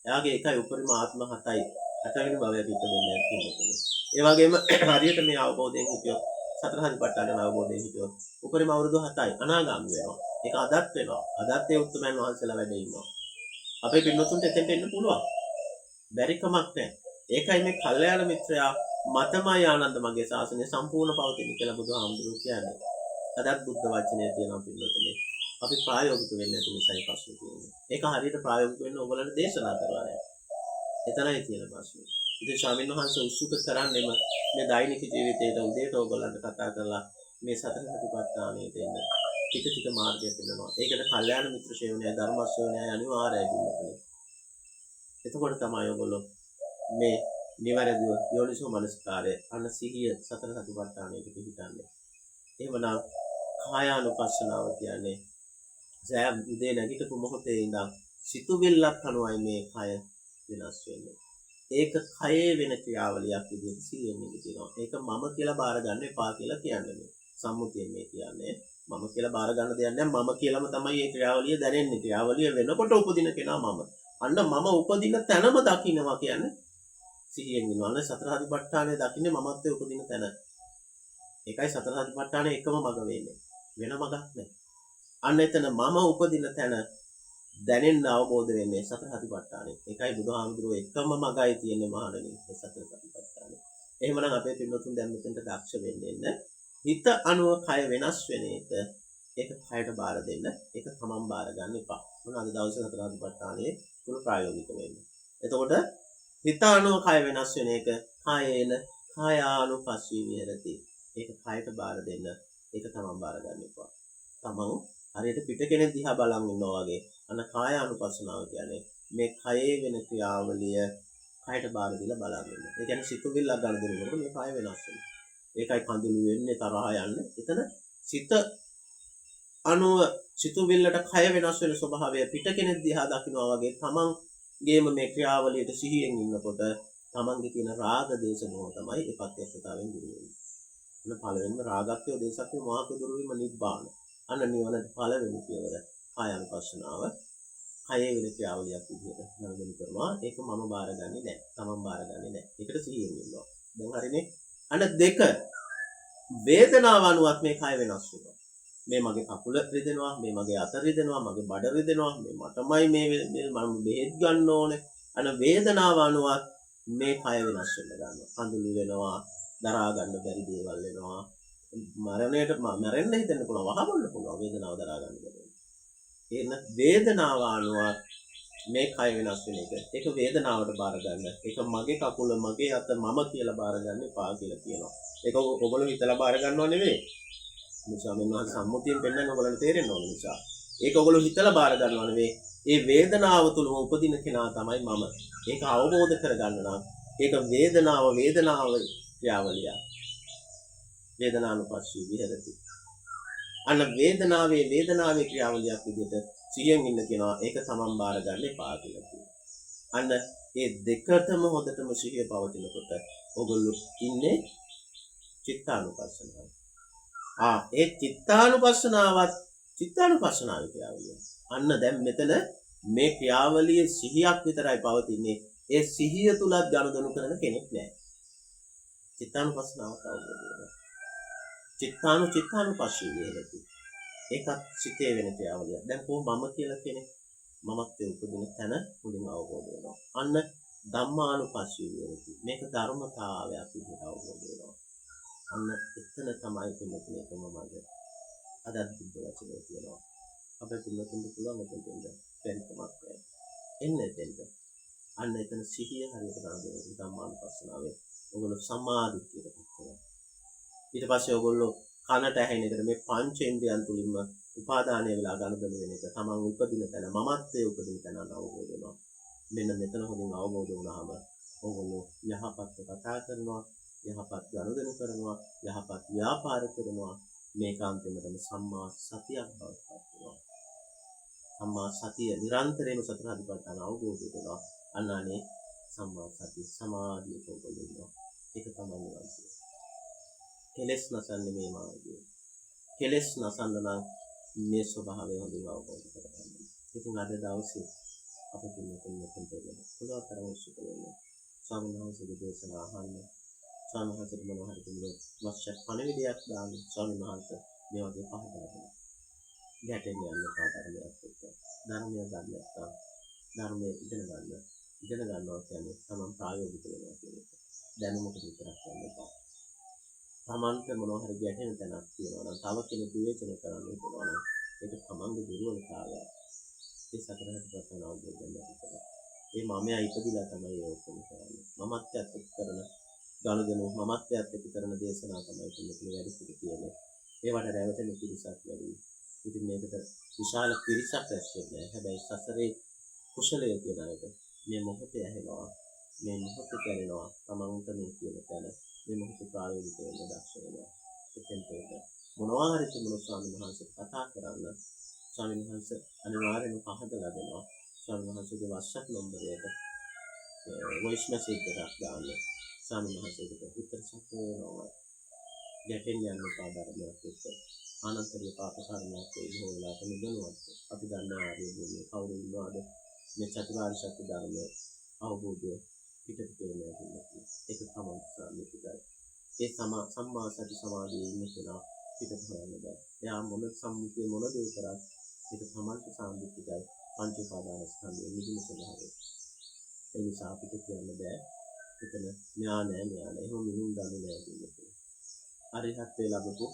එයාගේ එකයි උපරිම ආත්ම 7යි 8 වෙනි භවයට ඉපදෙන්නේ නැහැ. ඒ වගේම හරියට මේ අවබෝධයෙන් හිටියොත් සතර සතිපට්ඨාන අවබෝධයෙන් හිටියොත් උපරිම අවුරුදු 7යි අනාගාමී වෙනවා. ඒක අදත් වෙනවා. අදත් ඒ උත්තරමයන් වහන්සේලා වැඩ ඉන්නවා. අපේ පින්නතුන්ට එතෙන්ට එන්න පුළුවන්. බැරි කමක් නැහැ. ඒකයි මේ කල්යාණ මිත්‍රයා මතමයි ආනන්ද මගේ ශාසනය සම්පූර්ණ පවතින කියලා බුදුහාමුදුරුවෝ කියන්නේ. අදත් බුද්ධ වචනේ තියෙනවා පින්නතුනේ. අපි ප්‍රායෝගික වෙන්න නැති නිසායි ප්‍රශ්නේ තියෙන්නේ. ඒක හරියට ප්‍රායෝගික වෙන්න ඕගොල්ලන්ට දේශනා කරලා නැහැ. එතනයි තියෙන ප්‍රශ්නේ. ඉතින් ස්වාමීන් වහන්සේ උත්සුක කරන්නේම මේ දෛනික ජීවිතේට උදේට ඕගොල්ලන්ට කතා කරලා මේ සතර සතිපට්ඨානයේ දෙන්න ටික මාර්ගය පෙන්නනවා. ඒකට කල්යාණ මිත්‍ර ශ්‍රේණිය ධර්ම ශ්‍රේණිය අනිවාර්යයි පින්නතුනේ. එතකොට තමයි ඔයගොල්ලෝ මේ නිවැරදිව යෝනිසෝ මනස්කාරය අන්න සිහිය සතර සතිපට්ඨානයේ පිහිටන්නේ. එහෙමනම් කායානුපස්සනාව කියන්නේ සෑම උදේ නැගිටපු මොහොතේ ඉඳන් සිතුවිල්ලක් අනුවයි මේ කය වෙනස් වෙන්නේ. ඒක කයේ වෙන ක්‍රියාවලියක් විදිහට සිහියෙන් ඉඳිනවා. ඒක මම කියලා බාර ගන්න එපා කියලා කියන්නේ. සම්මුතියෙන් මේ කියන්නේ මම කියලා බාර ගන්න දෙයක් නැහැ. මම කියලාම තමයි මේ ක්‍රියාවලිය දැනෙන්නේ. ක්‍රියාවලිය වෙනකොට උපදින කෙනා මම. අන්න මම උපදින තැනම දකින්නවා කියන්නේ සිහියෙන් ඉන්නවා. අන්න සතර සතිපට්ඨානය දකින්නේ මමත්වයේ උපදින තැන. ඒකයි සතර සතිපට්ඨානයේ එකම මඟ වෙන්නේ. වෙන මඟක් නැහැ. අන්න එතන මම උපදින තැන දැනෙන්න අවබෝධ වෙන්නේ සතර සතිපට්ඨානය. ඒකයි බුදුහාමුදුරුවෝ එකම මඟයි තියෙන්නේ මහණෙනි සතර සතිපට්ඨානය. එහෙමනම් අපේ පින්නතුන් දැන් මෙතෙන්ට දක්ෂ වෙන්න හිත අනුව කය වෙනස් වෙන එක ඒක කයට බාර දෙන්න. ඒක තමන් බාර ගන්න එපා. මොනවාද දවසේ සතර සතිපට්ඨානයේ තුල ප්‍රායෝගික වෙන්න. එතකොට හිත අනුව කය වෙනස් වෙන එක කායේන කායානුපස්සී විහෙරති. ඒක කයට බාර දෙන්න. ඒක තමන් බාර ගන්න එපා. තමන් හරියට පිට කෙනෙක් දිහා බලන් ඉන්නවා වගේ අන්න කායානුපස්සනාව කියන්නේ මේ කයේ වෙන ක්‍රියාවලිය කයට බාර දීලා බලන් ඉන්න. ඒ කියන්නේ සිතුවිල්ලක් ගන්න දෙනකොට මේ කය වෙනස් වෙනවා. ඒකයි කඳුළු වෙන්නේ තරහ යන්නේ. එතන සිත අනුව සිතුවිල්ලට කය වෙනස් වෙන ස්වභාවය පිට කෙනෙක් දිහා දකිනවා වගේ තමන්ගේම මේ ක්‍රියාවලියට සිහියෙන් ඉන්නකොට තමන්ගේ තියෙන රාග දේශ මොහ තමයි ඒ ප්‍රත්‍යක්ෂතාවෙන් දුරු වෙන්නේ. අන්න පළවෙනිම රාගක්ඛය දේශක්ඛය මොහක්ඛය දුරු වීම නිබ්බාන. අන්න නිවනට පළවෙනි පියවර කායानुපස්සනාව. කයේ වෙන ක්‍රියාවලියක් විදිහට නරඹන කරනවා. ඒක මම බාරගන්නේ නැහැ. තමන් බාරගන්නේ නැහැ. ඒකට සිහියෙන් ඉන්නවා. දැන් හරිනේ. අන්න දෙක වේදනාව අනුවත් මේ කය වෙනස් වෙනවා. මේ මගේ කකුල රිදෙනවා, මේ මගේ අත රිදෙනවා, මගේ බඩ රිදෙනවා, මේ මටමයි මේ මම බෙහෙත් ගන්න ඕනේ. අන්න වේදනාව අනුවත් මේ කය වෙනස් වෙන්න ගන්නවා. කඳුළු වෙනවා, දරා ගන්න බැරි දේවල් වෙනවා. මරණයට හිතෙන්න පුළුවන්, වහබොන්න පුළුවන් වේදනාව දරා ගන්න බැරි. එන වේදනාව අනුවත් මේ කය වෙනස් වෙන එක. ඒක වේදනාවට බාර ගන්න. ඒක මගේ කකුල, මගේ අත මම කියලා බාර ගන්න එපා කියලා කියනවා. ඒක ඔයගොල්ලෝ හිතලා බාර ගන්නව නෙවෙයි. නිසා මෙන්න සම්මුතියෙන් පෙන්නන්න ඔයගොල්ලන්ට තේරෙන්න ඕන නිසා. ඒක ඔයගොල්ලෝ හිතලා බාර ගන්නව නෙවෙයි. ඒ වේදනාව තුළම උපදින කෙනා තමයි මම. ඒක අවබෝධ කරගන්න නම් ඒක වේදනාව ක්‍රියාවලිය. වේදනානුපස්සී විහෙරති. අන්න වේදනාවේ ක්‍රියාවලියක් විදිහට සිහියෙන් ඉන්න කෙනා ඒක තමන් බාර ගන්න එපා කියලා කියනවා. අන්න මේ දෙකටම හොඳටම සිහිය පවතිනකොට ඔයගොල්ලෝ ඉන්නේ චිත්තානුපස්සනාව. ඒ චිත්තානුපස්සනාවේ ක්‍රියාවලිය. අන්න දැන් මෙතන මේ ක්‍රියාවලියේ සිහියක් විතරයි පවතින්නේ. ඒ සිහිය තුලත් ගනුදෙනු කරන කෙනෙක් නැහැ. චිත්තානුපස්සනාව අවබෝධ කරගන්න. චිත්තානුපස්සී වේලති. ඒකත් සිතේ වෙන ක්‍රියාවලියක්. දැන් මම කියලා කෙනෙක් මමත්වයේ උපදින තැන මුලින් අවබෝධ වෙනවා. අන්න ධම්මානුපස්සී වේලති. මේක ධර්මතාවයක් විදිහට අවබෝධ වෙනවා. අන්න එතන තමයි පිළිතුරේකම මගේ අදත් බුද්ධ වචනේ කියනවා. අපේ පිළිතුරුන්ට පුළුවන් මෙතෙන්ද පරිකමක් වෙයි. එන්නේ දෙන්න. අන්න එතන සිහිය හරියට ගන්න ධම්මානුපස්සනාවේ. ඔයගොල්ලෝ සමාධියට පත්වෙනවා. ඊට පස්සේ ඔයගොල්ලෝ කනට ඇහෙන එකට මේ පංචේන්ද්‍රයන් තුලින්ම උපාදානය වෙලා ගනුදෙනු වෙන එක තමන් උපදින තැන මමත්වයේ උපදින තැන අවබෝධ වෙනවා. මෙන්න මෙතන හොඳින් අවබෝධ වුණාම ඔයගොල්ලෝ යහපත්ව කතා කරනවා, යහපත් ගනුදෙනු කරනවා, යහපත් ව්‍යාපාර කරනවා. මේකාන්තයෙන්ම සම්මා සතියක් බවට පත් වෙනවා. සම්මා සතිය නිරන්තරයෙන්ම සතර අධිපත්තන අවබෝධ වෙනවා. අන්නනේ සම්මා සති සමාධිය පොළොවෙනවා. ඒක තමයි නිවන්සිය. කෙලස් නසන්නේ මේ මාර්ගය. කෙලස් නසන්න නම් මේ ස්වභාවය හොඳින් අවබෝධ කරගන්න. ඉතින් අද දවසේ අපිට මෙතන පුළුවන් තරම් උත්සුක වෙන්න. ස්වාමීන් වහන්සේගේ දේශනා අහන්න. ස්වාමීන් වහන්සේට මොනවා හරි දෙන්න වස්ස පණිවිඩයක් දාන්න. ස්වාමීන් වහන්සේ මේ වගේ පහදලා දෙනවා. ගැටෙන්න යන්න පාඩම්යක් එක්ක. ධර්මය ගන්න නැත්නම් ධර්මයේ ඉගෙන ගන්නවා කියන්නේ තමන් ප්‍රායෝගික වෙනවා කියන එක. දැනුමට විතරක් ගන්න එපා. තමන්ට මොනවා හරි ගැටෙන තැනක් තියෙනවා නම් තව කෙනෙක් විවේචනය කරන්න හිතනවා නම් ඒක තමන්ගේ දුර්වලතාවයක්. ඒ සතරකට ප්‍රශ්න අවබෝධ කරගන්න. ඒ මමයා ඉපදිලා තමයි ඒක ඔක්කොම කරන්නේ. මමත්වයට එක්ක කරන ගනුදෙනු මමත්වයට එක්ක කරන දේශනා තමයි කියන්නේ වැඩි සිට කියන්නේ. ඒවට රැවටෙන පිරිසක් වැඩි. ඉතින් මේකට විශාල පිරිසක් රැස් වෙන්නේ. හැබැයි සසරේ කුසලයේ කියන එක මේ මොහොතේ ඇහෙනවා. මේ මොහොතේ කරනවා. තමන්ට මේ කියන තැන මේ මොහොතේ ප්‍රායෝගික වෙන්න දක්ෂ වෙනවා. එතෙන්ට මොනවා හරි තිබුණු ස්වාමීන් වහන්සේ කතා කරන්න ස්වාමීන් වහන්සේ අනිවාර්යෙන්ම පහදලා දෙනවා. ස්වාමීන් වහන්සේගේ WhatsApp නම්බරයට voice message එකක් දාන්න. ස්වාමීන් වහන්සේට උත්තර සපයනවා. ගැටෙන්න යන පාඩමක් එක්ක අනන්තරීය පාපකර්මයක් වේලෝලාට නිදනුවත් අපි දන්නා ආර්ය භූමියේ කවුරු ඉන්නවද මේ චතුරාර්ය සත්‍ය ධර්මයේ අවබෝධය පිටට කියලා නේද? ඒක තමයි සම්මිතිකයි. ඒ සම්මා සති සමාධියේ ඉන්න කෙනා පිටට හොයන්න බෑ. එයා මොන සම්මුතිය මොන දේ කරත් ඒක සමාන්ත සම්මිතිකයි. පංච උපාදාන ස්කන්ධයේ නිදින ස්වභාවය. ඒ නිසා අපිට කියන්න බෑ. එතන ඥානය එහෙම මිනුම් දන්නේ නෑ කියන්නේ. අරිහත්ත්වයේ ලැබපු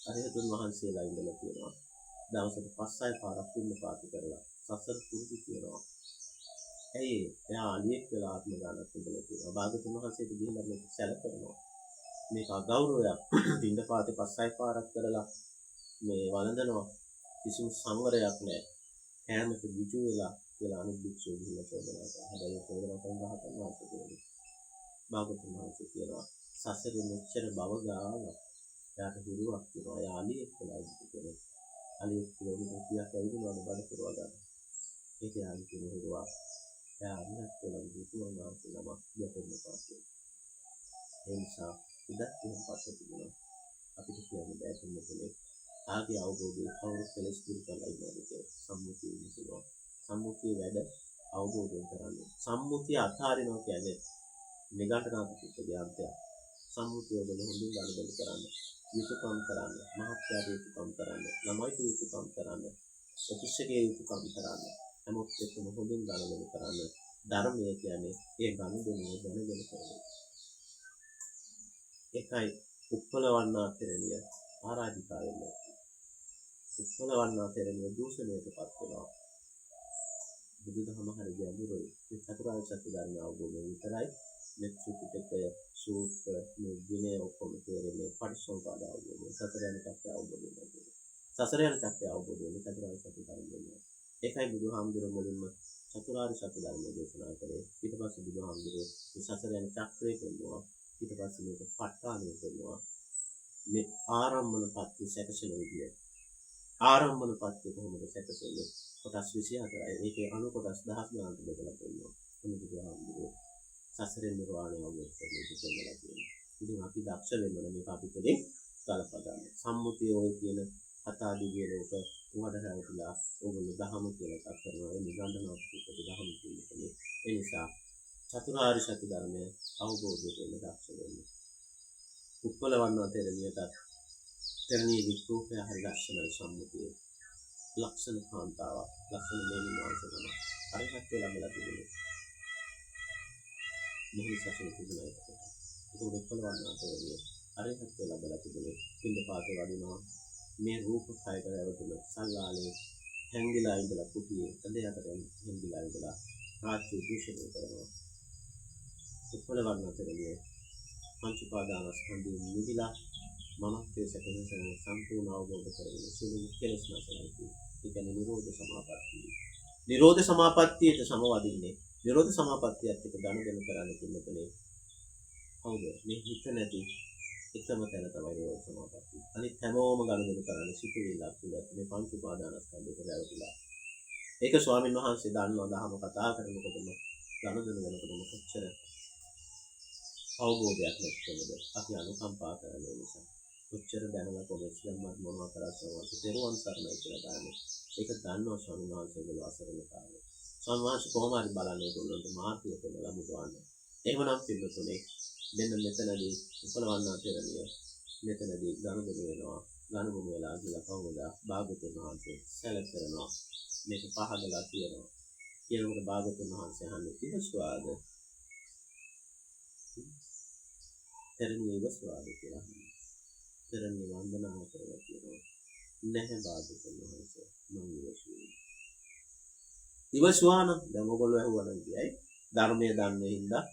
අරිහතුන් වහන්සේලා ඉඳලා තියෙනවා. දවසට 5-6 පාරක් පින්න පාති කරලා සසර පුරුදු කියනවා. ඇයි එයා අලියෙක් වෙලා ආත්ම ගන්නත් ඉඳලා තියෙනවා. භාගතුන් වහන්සේට ගිහිල්ලා මේක සැලකනවා. මේක අගෞරවයක්. පින්න පාති 5-6 පාරක් කරලා මේ වළඳනවා. කිසිම සංවරයක් නැහැ. කෑමට විජු වෙලා කියලා අනිත් භික්ෂුව ගිහිල්ලා චෝදනා කරනවා. හැබැයි චෝදනා කරන රහතන් වහන්සේ කියන්නේ භාගතුන් වහන්සේ කියනවා සසරේ මෙච්චර බව ගාවා යාට හිරුවක් වෙනවා. එයා අලියෙක් වෙලා ඉන්නේ. අලියෙක් කිලෝමීටර් 30ක් ඇවිදිනවද බඩ පුරවා ගන්න. ඒක යාගේ කියන හිරුවක්. එයා අනිත් වෙලා දුතුන් වහන්සේ නමක් යටෙන්න පාස්සේ. ඒ නිසා ඉදත් කියන පස්සේ තිබුණා. අපිට කියන්න බෑ කෙනෙකුනේ ආගේ අවබෝධය කවුරු කෙලස් දුරු කරලා ඉන්නවද කියලා. සම්මුතිය ඉන්නවා. සම්මුතිය වැඩ අවබෝධයෙන් කරන්නේ. සම්මුතිය අතාරිනවා කියන්නේ නිගණ්ඨනාත පිටුදියාන්තයක්. සම්මුතිය වල හොඳින් ගනුදෙනු කරන්න. යුතුයකම් කරන්න. මහත්යාගේ යුතුයකම් කරන්න. ළමයිට යුතුයකම් කරන්න. ප්‍රතිශකයේ යුතුයකම් කරන්න. නමුත් එතන හොඳින් ගනුදෙනු කරන්න. ධර්මය කියන්නේ ඒ ගනුදෙනුව දැනගෙන කරන්නේ. ඒකයි උප්පලවන්නා කෙරෙනිය ආරාධිකා වෙන්නේ. උප්පලවන්නා කෙරෙනිය දූෂණයටපත් වෙනවා. බුදුදහම හරිය ගැඹුරුයි. මේ චතුරාර්ය සත්‍ය ධර්ම අවබෝධය විතරයි මේ ත්‍රිපිටකය සූත්‍ර මේ විනය ඔක්කොම තේරෙන්නේ පරිසම්පාද අවබෝධය. සතර යන තත්ත්වය අවබෝධ වෙනවා. සතර යන තත්ත්වය අවබෝධ වෙන්නේ චතුරාර්ය සත්‍ය ධර්මයෙන්. ඒකයි බුදුහාමුදුරුවෝ මුලින්ම චතුරාර්ය සත්‍ය ධර්මය දේශනා කරේ. ඊට පස්සේ බුදුහාමුදුරුවෝ මේ සතර යන චක්‍රය කියනවා. ඊට පස්සේ මේක ප ဋ ාණය කියනවා. මේ ආරම්මන පත්‍ය සැකසෙන විදිය. ආරම්මන පත්‍ය කොහොමද සැකසෙන්නේ? කොටස් 24යි. ඒකේ අණු කොටස් 1000 ගණන් බෙදලා තියෙනවා. එන්න බුදුහාමුදුරුවෝ සසරේ නිර්වාණය අවබෝධ කරගන්න දෙන්නවා කියන්නේ. ඉතින් අපි දක්ෂ වෙන්න ඕනේ මේක අපිටදී ගලපා ගන්න. සම්මුතිය ඔය කියන කතාදී කියනක උඩට හැවටිලා ඕගොල්ලෝ දහම කියලා එකක් කරනවා. ඒ නිගණ්ඨනාත් පිටේ දහම කියන්නේ. ඒ නිසා චතුරාර්ය සත්‍ය ධර්මය අවබෝධ කරගන්න දක්ෂ වෙන්න. උප්පලවන්නා තෙරණියට තරණී විකෝපය හරි ලක්ෂණයි සම්මුතිය. ලක්ෂණ කාන්තාවක් ලක්ෂණ මේනි මාංශකම අරිහත් ලැබලා තිබුණේ. මෙහි සසල තිබුණා ඒකට. ඒක උපලවන්නාතේදී අරිහත් ලැබලා තිබුණේ. පින්ද පාතේ වදිනවා. මේ රූප කයක රැවටුන සංලාලේ හැංගිලා ඉඳලා කුටියේ ඇඳයකට හැංගිලා ඉඳලා රාජ්‍ය දූෂණය කරනවා. උපලවන්නාතේදී පංච උපාදානස්කන්ධයෙන් නිදිලා මනස්සේ සැකසෙන සම්පූර්ණ අවබෝධ කරගෙන සියලු කෙලෙස් නැසලා තියෙනවා. ඒ කියන්නේ නිරෝධ සමාපත්තිය. නිරෝධ සමාපත්තියට සමවදින්නේ. නිරෝධ සමාපත්තියත් එක්ක ගනුදෙනු කරන්න කිව්වනේ. හවුද? මේ හිත නැති එකම තැන තමයි නිරෝධ සමාපත්තිය. අනිත් හැමෝම ගනුදෙනු කරන්නේ සිතුවිල්ලක් තුළ මේ පංච උපාදානස්කන්ධයට රැවටිලා. ඒක ස්වාමීන් වහන්සේ දන්නවා දහම කතා කරනකොටම ගනුදෙනු වෙනකොටම කොච්චර අවබෝධයක් නැතිවද අපි අනුකම්පා කරන නිසා කොච්චර දැනලා කොමෙන්ට්ස් ගන්නවත් මොනවා කරස්සවද තෙරුවන් සරණයි කියලා දාන්නේ. ඒක දන්නවා ස්වාමීන් වහන්සේගේ අසරණ කාලේ. ස්වාමීන් වහන්සේ කොහොම හරි බලන්නේ ඒගොල්ලන්ට මාර්ගය දෙන්නලා මුදවන්න. එහෙමනම් පිළිතුරේ මෙන්න මෙතනදී උපලවන්නා තෙරණිය මෙතනදී ගනුදෙනු වෙනවා. ගනුදෙනු වෙලා කියලා කවුද? භාගතුන් වහන්සේ සැලක කරනවා. මේක පහදලා කියනවා. කියනකොට භාගතුන් වහන්සේ අහන්නේ කිව්ස්වාද? තරණිය ඉවස්වාද කියලා. තරණිය වන්දනා කරලා කියනවා. නැහැ භාගතුන් වහන්සේ මම ඉවසුවේ. ඉවසුවාන දැන් ඔයගොල්ලෝ ඇහුවා නම් කියයි ධර්මයේ දන්නේ හින්දා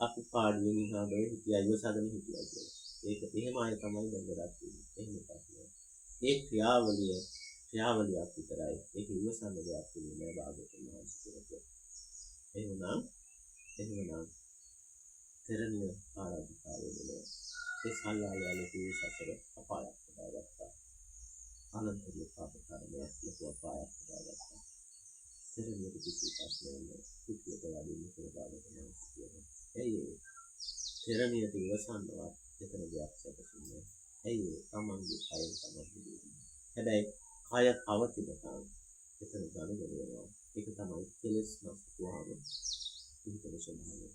අපි පාඩුවෙන් ඉහාදෝ හිටියා ඉවසගෙන හිටියා කියලා. ඒක එහෙම අය තමයි දැන් ගොඩක් ඉන්නේ. එහෙම තමයි. ඒ ක්‍රියාවලියක් විතරයි. ඒක ඉවසන්න දෙයක් නෙමෙයි භාගතුන් වහන්සේ කියලා. එහෙමනම් තරණිය ආරාධිකාරය දෙනවා. ඒ සල්ලාලයාලේ කී සසර අපායක් හදාගත්තා. අනන්තරිය පාපකාරණයක් ලොකු අපායක් හදාගත්තා. තරණියට කිසි ප්‍රශ්නයක් නෑ. කුටියට වඩින්න කියලා භාගතුන් කියනවා. ඇයි ඒ? තරණියට ඉවසන්නවත් එතන දෙයක් සැකසෙන්නේ. ඇයි ඒ? තමන්ගේ කයෙන් තමයි දෙන්නේ. හැබැයි කය අවතිනකම් එතන ගනුදෙනු වෙනවා. ඒක තමයි කෙලෙස් නැස්තුවාම ඉන්ටර් ස්වභාවය.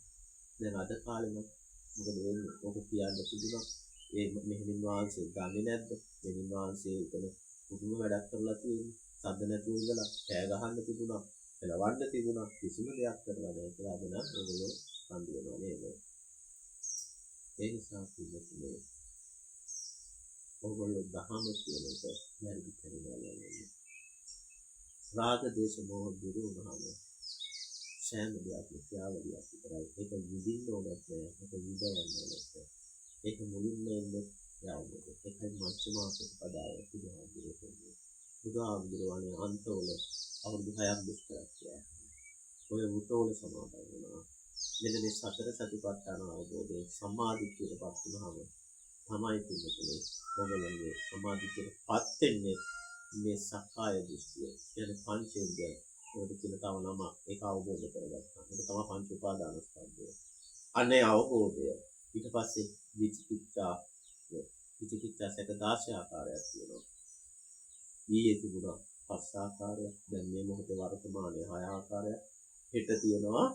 දැන් අද කාලෙම මොකද වෙන්නේ? ඔබ කියන්න තිබුණා ඒ මෙහෙණින් වහන්සේ ගන්නේ නැද්ද? මෙහෙණින් වහන්සේ එතන පුදුම වැඩක් කරලා තියෙන්නේ. සද්ද නැතුව ඉඳලා කෑ ගහන්න තිබුණා. එලවන්න තිබුණා. කිසිම දෙයක් කරලා නැහැ කියලා අද නම් ඔයගොල්ලෝ කන්දු වෙනවා නේද? ඒ නිසා පිළිතුරේ ඔයගොල්ලෝ දහම කියන එක වැරදි කරනවා නේද? රාග දේශ මොහ දුරු වුණාම සෑම දෙයක්ම ක්‍රියාවලියක් විතරයි. ඒක විඳින්න ඕනත් නෑ. ඒක විඳවන්න ඕනත් නෑ. ඒක මුලින්ම ඉන්නේ යාවුද. ඒකයි මධ්‍යම ප්‍රතිපදාව බුදුහාමුදුරුවෝ කියන්නේ. බුදුහාමුදුරුවෝනේ අන්තවල අවුරුදු 6ක් දුෂ්කරක් කියලා. ඔය වෘතවල සමාදන් වෙනවා. මෙන්න මේ සතර සතිපට්ඨාන අවබෝධයෙන් සමාධියටපත් වුණාම තමයි පිළිතුරේ ඔයගොල්ලෝගේ සමාධියටපත් වෙන්නේ මේ සක්කාය දෘෂ්ටිය. කියන්නේ පංචේන්ද්‍රය ඔබ කියන තව නම ඒක අවබෝධ කරගත්තා. ඒක තමයි පංච උපාදානස්කන්ධය. අනේ අවබෝධය. ඊට පස්සේ විචිකිච්ඡා සැක 16 ආකාරයක් තියෙනවා. ඊයේ තිබුණා 5 ආකාරයක්. දැන් මේ මොහොතේ වර්තමානයේ 6 ආකාරයක්. හෙට තියෙනවා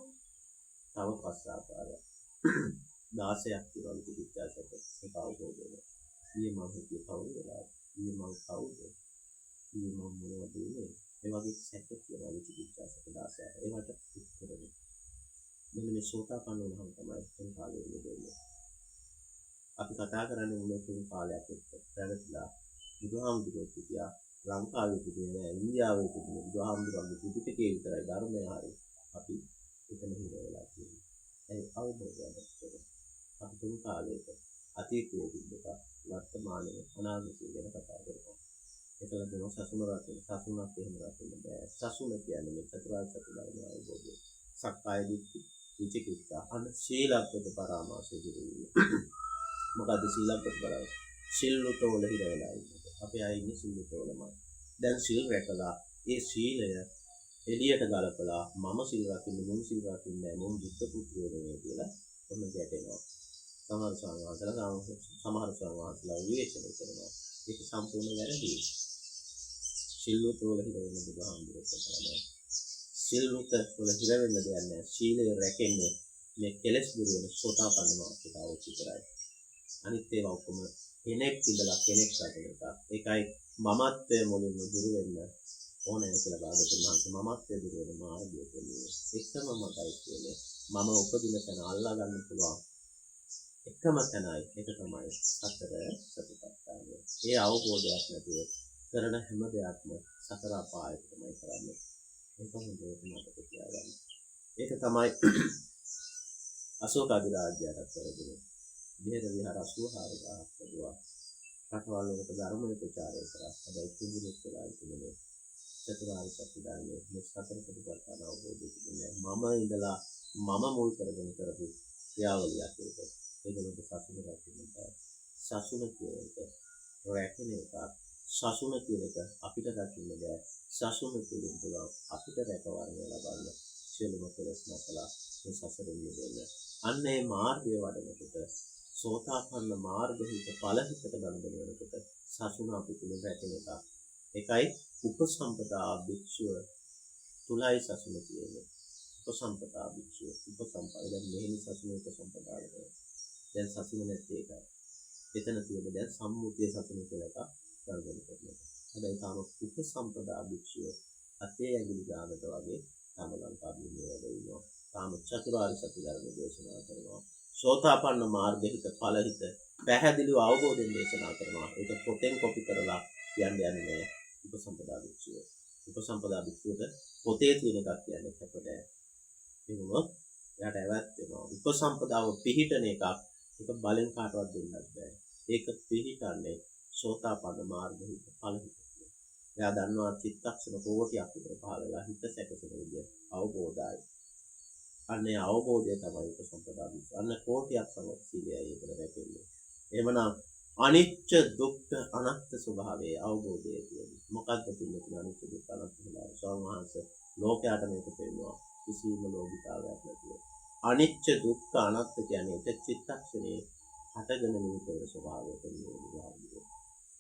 තව 5 ආකාරයක්. 16ක් තියෙනවා විචිකිච්ඡා සැක. ඒක අවබෝධ වෙනවා. ඊයේ මම හිතුවේ කවුද වෙලා? ඊයේ මම කවුද? ඊයේ මම මොනවද වෙන්නේ? ඒ වගේ සැක කියලා විචිකිච්ඡා සැක 16ක්. ඒවට උත්තර දෙන්න. මෙන්න මේ සෝතාපන්න වුණාම තමයි එතන කාලෙ ඉන්නේ. අපි කතා කරන්නේ මොන තුන් කාලයක් එක්ක පැවතිලා බුදුහාමුදුරුවෝ කියා ලංකාවේ තිබෙන ඉන්දියාවේ තිබෙන බුදුහාමුදුරුවන්ගේ ත්‍රිපිටකයේ විතරයි ධර්මය හරි අපි එතන හිර වෙලා තියෙන්නේ. ඒ අවබෝධයක් ගන්න. අපි තුන් කාලයක අතීතයේ තිබෙන වර්තමානයේ අනාගතය ගැන කතා කරනවා. ඒකල දෙන සසුන රකින්න සසුනක් එහෙම රකින්න බෑ. සසුන කියන්නේ මේ චතුරාර්ය සත්‍ය ධර්ම අවබෝධය. සක්කාය දිට්ඨි විචිකිච්ඡා අන සීලබ්බත පරාමාසය දිරුවේ. මොකද සීලබ්බත පරාමාස සිල්ලුතෝල හිර වෙලා ඉන්නේ. අපි ආයේ ඉන්නේ සිල්ලුතෝලමයි. දැන් සීල් රැකලා ඒ සීලය එළියට ගලපලා මම සීල් රකින්න මොන සීල් රකින්නේ මොන බුද්ධ පුත්‍රයෝ නෙවෙයි කියලා ඔන්න ගැටෙනවා. සමහර සංවාදලා විවේචනය කරනවා. ඒක සම්පූර්ණ වැරදි. සිල්ලුතෝල හිර වෙන බුදුහාමුදුරුවෝ කියනවා. සිල්ලුත වල හිර වෙන්න දෙයක් නැහැ. සීලය රැකෙන්නේ මේ කෙලෙස් දුරු වෙන සෝතාපන්න මාර්ගයට විතරයි. අනිත් ඒවා ඔක්කොම කෙනෙක් ඉඳලා කෙනෙක් හදන එක. ඒකයි මමත්වයේ මුලින්ම දුරු වෙන්න ඕනේ කියලා භාගතුන් වහන්සේ මමත්වයේ දුරු වෙන මාර්ගය කියන්නේ. එකම මතයි කියන්නේ මම උපදින තැන අල්ලා ගන්න පුළුවන් එකම තැනයි. ඒක තමයි සතර සතිපට්ඨානය. ඒ අවබෝධයක් නැතුව කරන හැම දෙයක්ම සතර අපායට තමයි කරන්නේ. ඒක හොඳට මතක තියාගන්න. ඒක තමයි අශෝක අධිරාජ්‍යයට කරගෙන විහෙර විහාර 84ක් ලැබුවා. රටවල් වලට ධර්මයේ ප්‍රචාරය කරා. හැබැයි කුඹුරුත් වෙලා ඉන්නේ චතුරාර්ය සත්‍ය ධර්මයේ මේ සතර සතිපට්ඨාන අවබෝධය තිබුණේ මම ඉඳලා මම මුල් කරගෙන කරපු ක්‍රියාවලියක් ඒක. ඒකවලට සසුන රැකෙන්න බෑ. සසුන කියන එක රැකෙන එක. සසුන කියන එක අපිට රැකෙන්න බෑ. සසුන තුළින් පුළුවන් අපිට රැකවරණය ලබන්න. සියලුම කෙලෙස් නැසලා මේ සසරින් මිදෙන්න. අන්න ඒ මාර්ගය වඩනකොට සෝතාපන්න මාර්ගහිත ඵලහිතට ගනුදෙනු වෙනකොට සසුන අපි තුළින් රැකෙන එක. ඒකයි උපසම්පදා භික්ෂුව තුලයි සසුන කියන්නේ. උපසම්පදා භික්ෂුව උපසම්පදා දැන් මෙහෙණි සසුන උපසම්පදාවට. දැන් සසුන නැත්තේ ඒකයි. එතන තියෙන දැන් සම්මුතිය සසුන කියලා එකක් ගනුදෙනු කරනවා. හැබැයි තාම උපසම්පදා භික්ෂුව අතේ ඇඟිලි ගානට වගේ තම ලංකාවේ වැඩ ඉන්නවා. තාම චතුරාර්ය සත්‍ය ධර්ම දේශනා කරනවා. සෝතාපන්න මාර්ගහිත ඵලහිත පැහැදිලිව අවබෝධයෙන් දේශනා කරනවා. ඒක පොතෙන් කොපි කරලා කියන්නේ නැහැ. උපසම්පදා භික්ෂුව. උපසම්පදා භික්ෂුවට පොතේ තියෙන එකක් කියන්නේ අපට. ඒ වුණොත් එයාට ඇවත් වෙනවා. උපසම්පදාව පිහිටන එකක්. ඒක බලෙන් කාටවත් දෙන්නත් බෑ. ඒක පිහිටන්නේ සෝතාපන්න මාර්ගහිත ඵලහිත. එයා දන්නවා චිත්තක්ෂණ කෝටියක් විතර පහළ වෙලා හිත සැකසෙන විදිය අවබෝධයයි. අන්නේ අවබෝධය තමයි උපසම්පදා භික්ෂුව. අන්න කෝටියක් සමීපයයි ඒකට රැකෙන්නේ. එහෙමනම් අනිච්ච දුක්ඛ අනාත්ම ස්වභාවයේ අවබෝධය කියන්නේ මොකක්ද කියන්නේ අනිච්ච දුක්ඛ අනාත්ම ස්වභාවය. ස්වාමීන් ලෝකයට මේක පෙන්වනවා. කිසිම ලෝභිතාවයක් නැතුව. අනිච්ච දුක්ඛ අනාත්ම කියන්නේ එක චිත්තක්ෂණේ හටගෙන නිවිතේ ස්වභාවය පෙන්වනවා.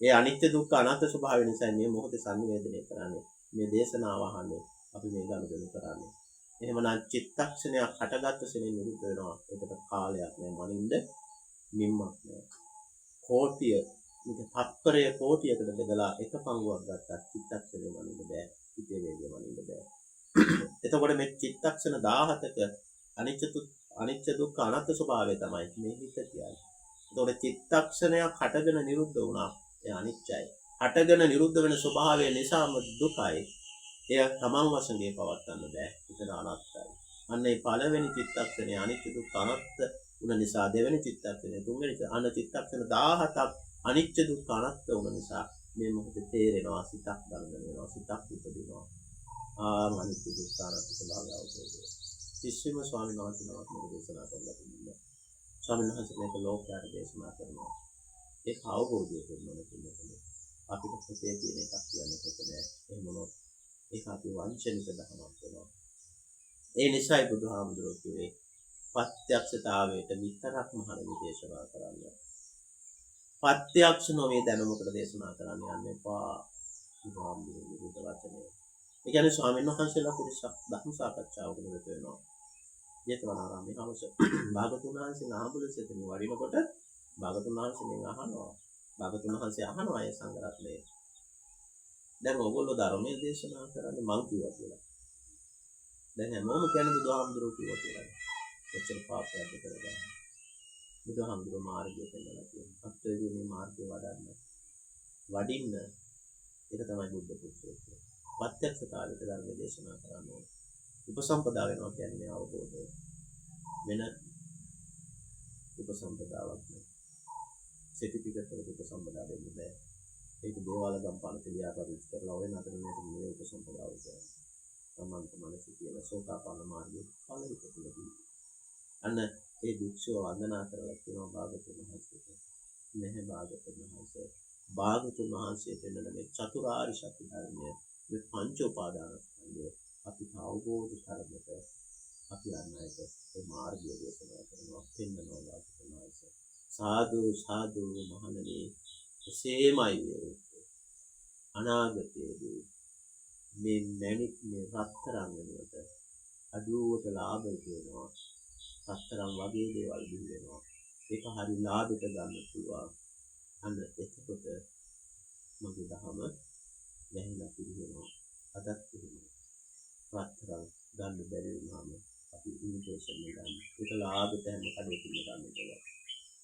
ඒ අනිත්‍ය දුක්ඛ අනාත්ම ස්වභාවය නිසා මේ මොහොතේ සංවේදනය කරන්නේ. මේ දේශනාව අහන්නේ අපි මේ ගනුදෙනු කරන්නේ. එහෙමනම් චිත්තක්ෂණයක් හටගත්තු සෙනෙන් නිරුද්ධ වෙනවා. ඒකට කාලයක් නෑ මනින්ද මිම්මක් නෑ. කෝටිය මේක තත්පරය කෝටියකට බෙදලා එක පංගුවක් ගත්තා චිත්තක්ෂණය මනින්න බෑ. හිතේ වේගය මනින්න බෑ. එතකොට මේ චිත්තක්ෂණ 17ක අනිච්ච දුක්ඛ අනාත්ම ස්වභාවය තමයි මේ හිත කියන්නේ. එතකොට චිත්තක්ෂණයක් හටගෙන නිරුද්ධ වුණා. ඒ අනිත්‍යයි. හටගෙන නිරුද්ධ වෙන ස්වභාවය නිසාම දුකයි. එය තමන් වශයෙන් පවත්වන්න බෑ. එතන අනාත්මයි. අන්න ඒ පළවෙනි චිත්තක්ෂණේ අනිත්‍ය දුක්ඛ අනාත්ම වුණ නිසා දෙවෙනි චිත්තක්ෂණේ තුන්වෙනි අන්න චිත්තක්ෂණ 17ක් අනිත්‍ය දුක්ඛ අනාත්ම වුණ නිසා මේ මොහොතේ තේරෙනවා සිතක් ගන්න වෙනවා සිතක් උපදිනවා. අනිත්‍ය දුක්ඛ අනාත්ම ස්වභාවය අවබෝධය. කිසිම ස්වාමීන් වහන්සේ නමක් මේක දේශනා කරලා තිබුණේ. ස්වාමීන් වහන්සේ මේක ලෝකයට දේශනා කරනවා. ඒක අවබෝධය කරගන්න පුළුවන්. අපිට පොතේ තියෙන එකක් කියන්නකොට නෑ. එහෙම මොනොත් ඒක අපි වංචනික ධර්මයක් වෙනවා. ඒ නිසායි බුදුහාමුදුරුවෝ කිව්වේ පත්‍යක්ෂතාවයට විතරක්ම හරිය දේශනා කරන්න. පත්‍යක්ෂ නොවේ දැනුමකට දේශනා කරන්න යන්න එපා. බුදුහාමුදුරුවෝ විරුද්ධ වචනය. ඒ කියන්නේ ස්වාමීන් වහන්සේලා පිරිසක් ධර්ම සාකච්ඡාවකට නිරත වෙනවා. ජේතවනාරාමයේ හවස භාගතුන් වහන්සේ නාමබුලසෙතන වඩිනකොට භාගතුන් වහන්සේගෙන් අහනවා. භාගතුන් වහන්සේ අහනවා ඒ සංඝරත්නයේ. දැන් ඔයගොල්ලෝ ධර්මයේ දේශනා කරන්නේ මං කිව්වා කියලා. දැන් හැමෝම කියන්නේ බුදුහාමුදුරුවෝ කිව්වා කියලා. කොච්චර පාපයක්ද කරගන්න. බුදුහාමුදුරුවෝ මාර්ගය පෙන්නලා තියෙනවා. අත්‍යවශ්‍ය මේ මාර්ගය වඩින්න ඒක තමයි බුද්ධ පුත්‍රය කියන්නේ. පත්‍යක්ෂතාවයට ධර්ම දේශනා කරන්න ඕනේ. උපසම්පදා වෙනවා කියන්නේ අවබෝධය. වෙන උපසම්පදාවක් නෙවෙයි. සර්ටිෆිකට් එක උපසම්පදා දෙන්න බෑ. ඒක දේවාල ගම්පල පිළිආපදිත කරලා ඔය නතර මේ උපසම්පදාව කියන්නේ. සම්මන්ත මනස කියන සෝතාපන්න මාර්ගයේ ඵලෙක තුලදී. අන්න ඒ භික්ෂුව වන්දනා කරලා කියනවා භාගතුන් වහන්සේට. මෙහෙ භාගතුන් වහන්සේ. භාගතුන් වහන්සේ දෙන්න මේ චතුරාර්ය සත්‍ය ධර්මය මේ පංච උපාදානස්කන්ධය අපි අවබෝධ කරගන්නට අපි අන්නයිට ඒ මාර්ගය දේශනා කරනවා පෙන්වනවා භාගතුන් වහන්සේ. සාදු සාදු මහණෙනි එසේමයි වේ. අනාගතයේදී මේ මැණික් මේ රත්තරන් වෙනුවට අඩුවට ලාභ වෙනවා. රත්තරන් වගේ දේවල් බිහි වෙනවා. ඒක හරි ලාභයට ගන්න පුළුවන්. අන්න එතකොට මගේ දහම වැහිලා පිළිවෙනවා. අදත් පිළිවෙනවා. පත්තරම් ගන්න බැරි වුණාම අපි ඉන්විටේෂන් එක ගන්න. ඒක ලාභයට හැම කඩේකින්ම ගන්න පුළුවන්.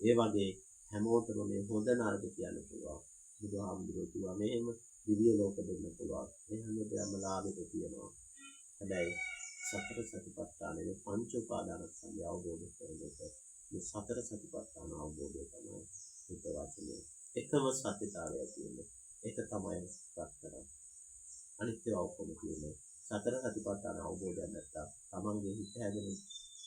ඒ වගේ හැමෝටම මේ හොඳ නරක කියන්න පුළුවන්. බුදුහාමුදුරුවෝ කිව්වා මෙහෙම දිව්‍ය ලෝක දෙන්න පුළුවන්. මේ හැම දෙයක්ම ලාභයට තියෙනවා. හැබැයි සතර සතිපට්ඨානයේ පංච උපාදානස්කන්ධය අවබෝධ කරගන්න මේ සතර සතිපට්ඨාන අවබෝධය තමයි බුද්ධ වචනේ. එකම සත්‍යතාවය කියන්නේ. ඒක තමයි පත්තර. අනිත්‍ය අවබෝධ කියන්නේ. සතර සතිපට්ඨාන අවබෝධයක් නැත්නම් තමන්ගේ හිත හැදෙන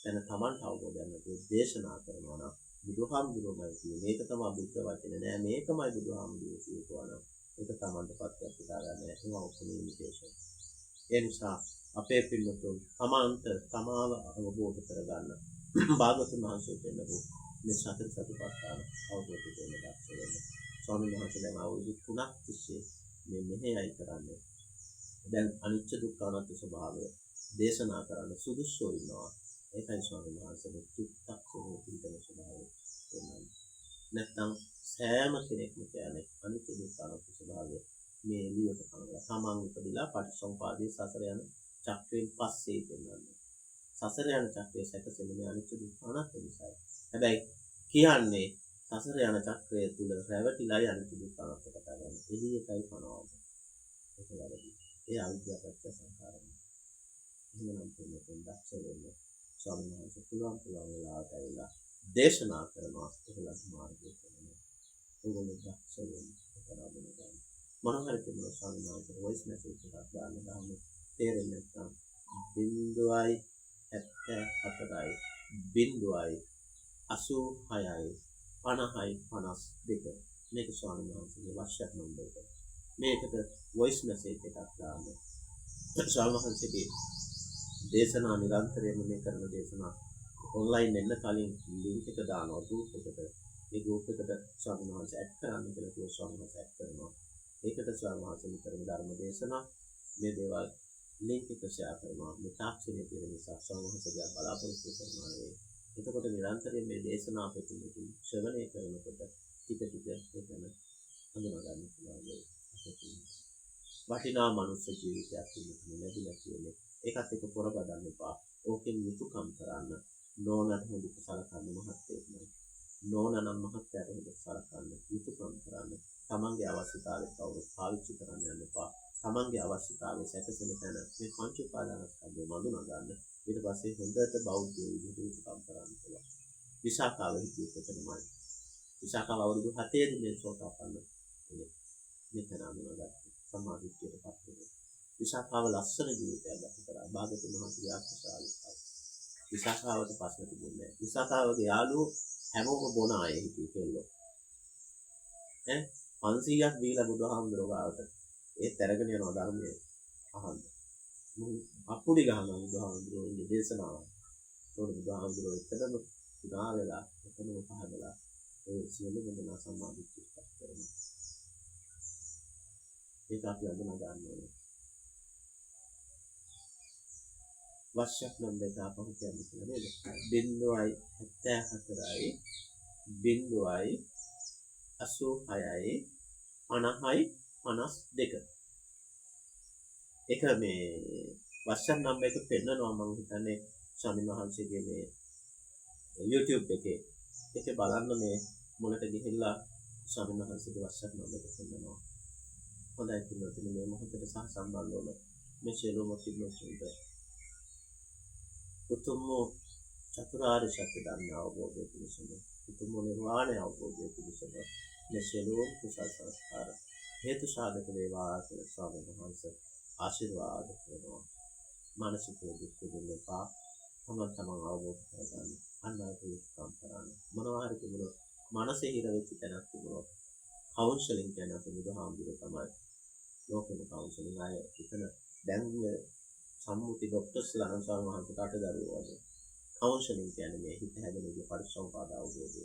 දැන තමන්ට අවබෝධයක් නැතුව දේශනා කරනවා නම් බුදුහාමුදුරුවෝමයි කියන්නේ මේක තමයි බුද්ධ වචනේ නෑ මේකමයි බුදුහාමුදුරුවෝ කියනවා නම් ඒක තමන්ට පත්‍යක් උදා ගන්න ඒක ඔක්කොම ඉමිටේෂන්. ඒ නිසා අපේ පින්නතුන් තමන්ට තමාව අවබෝධ කරගන්න භාගතුන් වහන්සේ දෙන්නකෝ මේ සතර සතිපට්ඨාන අවබෝධ කරගන්න දක්ෂ වෙන්න. ස්වාමීන් වහන්සේ දැන් අවුරුදු 3ක් තිස්සේ මේ මෙහෙයයි කරන්නේ. දැන් අනිච්ච දුක්ඛ අනාත්ම ස්වභාවය දේශනා කරන්න සුදුසු වෙනවා. ඒකයි ස්වාමීන් වහන්සේ චිත්තක්ෂණයේ පිළිතන ස්වභාවය දෙන්නේ. නැත්නම් සෑම කෙනෙක්ම කියන්නේ අනිච්ච දුක්ඛ අනාත්ම ස්වභාවය මේ එළියට කරලා තමන් උපදිලා පටිසම්පාදයේ සසර යන චක්‍රයෙන් පස්සේ දෙන්නන්නේ. සසර යන චක්‍රයේ සැකසෙන්නේ අනිච්ච දුක්ඛ අනාත්ම නිසායි. හැබැයි කියන්නේ සසර යන චක්‍රය තුල රැවටිලා අනිච්ච දුක්ඛ අනාත්ම කතා කරන්නේ. එළියටයි පනවන්නේ. ඒක වැරදි. ඒ අවිද්‍යාව පත්‍ය සංඛාරයි. එහෙනම් තුනෙන් දක්ෂ වෙන්න ස්වාමීන් වහන්සේ පුළුවන් වෙලාවට ඇවිල්ලා දේශනා කරනවා ඒගොල්ලන්ට මාර්ගය කරනවා. ඒගොල්ලෝ දක්ෂ වෙන්න කරා දෙන ගන්න. මොනවාරි කියන ස්වාමීන් වහන්සේ වොයිස් මෙසේජ් එකක් දාන්න ගන්න තේරෙන්නේ නැත්නම් 0.74යි 0.86යි 50යි 52 මේක ස්වාමීන් වහන්සේගේ WhatsApp නම්බර් එක. මේකට වොයිස් මෙසේජ් එකක් දාන්න. ස්වාමීන් වහන්සේගේ දේශනා නිරන්තරයෙන්ම මේ කරන දේශනා ඔන්ලයින් එන්න කලින් ලින්ක් එක දානවා ගෲප් එකට. ඒ ගෲප් එකට ස්වාමීන් වහන්සේ ඇඩ් කරන්න කියලා කිව්ව ස්වාමීන් වහන්සේ ඇඩ් කරනවා. ඒකට ස්වාමීන් වහන්සේ කරන ධර්ම දේශනා මේ දේවල් ලින්ක් එක ෂෙයා කරනවා. මේ තාක්ෂණයේ තියෙන නිසා ස්වාමීන් වහන්සේගේ බලාපොරොත්තු කරනවා නේ. එතකොට නිරන්තරයෙන් මේ දේශනා අපිට ශ්‍රවණය කරනකොට ටික ටික ඒකන හඳුනා ගන්න පුළුවන්. වටිනා මනුෂ්‍ය ජීවිතයක් ලැබිලා කියන්නේ ඒකත් එක්ක පොරබදන්න එපා. ඕකෙන් යුතුයකම් කරන්න නෝනට හොඳට සලකන්න මහත්යෙක් නෑ. නෝනනම් මහත්යට හොඳට සලකන්න යුතුයකම් කරන්න. තමන්ගේ අවශ්‍යතාවයට කවුරුත් පාවිච්චි කරන්න යන්න එපා. තමන්ගේ අවශ්‍යතාවය සැකසෙන තැන මේ පංච උපාදානස්කන්ධය මඳුනා ගන්න. ඊට පස්සේ හොඳට බෞද්ධ විදිහට යුතුයකම් කරන්න පුළුවන්. විසාකාව හිතේ තමයි. විසාකාව අවුරුදු 7 දිනේ සෝතාපන්න මෙතන අනුගත සමාධියට පත් වෙනවා. විසාකාව ලස්සන ජීවිතයක් ගත කරා. භාගතුන් වහන්සේගේ ආශිර්වාදයි. විසාකාවට ප්‍රශ්න තිබුණේ නැහැ. විසාකාවගේ යාළුවෝ හැමෝම බොන අය හිටියේ කෙල්ලෝ. 500ක් දීලා බුදුහාමුදුරුවෝ ගාවට ඒත් අරගෙන යනවා ධර්මයේ අහන්න. අප්පුඩි ගහනවා බුදුහාමුදුරුවෝගේ දේශනාව. ඒක බුදුහාමුදුරුවෝ එතනම පුදා වෙලා එතනම පහදලා ඒ සියලු බඳුනා සම්මාදිට්ඨියට කරනවා. ඒක අපි අඳුනා ගන්න ඕනේ. WhatsApp නම්බර් එක අපහු කියන්න කියලා නේද? 0.74යි 0.86යි 50යි 52. ඒක මේ WhatsApp නම්බර් එක පෙන්නනවා මම හිතන්නේ ස්වාමීන් වහන්සේගේ මේ YouTube එකේ. ඒක බලන්න මේ මොලට ගිහිල්ලා ස්වාමීන් වහන්සේගේ WhatsApp නම්බර් එක පෙන්නනවා. හොඳයි පිළිවෙතින් මේ මොහොතේ සහ සම්බන්ධ වන මේ සියලුම පිළිවෙතුන්ට උතුම් චතුරාර්ය සත්‍ය ධර්ම අවබෝධය පිණිසම උතුම් නිර්වාණය අවබෝධය පිණිසම මේ සියලුම කුසල සංස්කාර හේතු සාධක වේවා කියලා ස්වාමීන් වහන්සේ ආශිර්වාද කරනවා. මානසික දුක් දෙන්නපා තමන් අවබෝධ කරගන්න අන්නයික උත්සාහ කරන්න. මොනවා හරි තිබුණොත් මනසේ හිර වෙච්ච තැනක් තිබුණොත් කවුන්සලින් කියන අපේ බුදුහාමුදුරුවෝ තමයි ලෝකෙම කවුන්සලින් ආය එතන දැන් සම්මුති ડોක්ටර්ස්ලා අනුසාරව හන්ට දරුවෝ වගේ කවුන්සලින් කියන්නේ මේ හිත හැදෙන පරිසම්පාද අවබෝධය.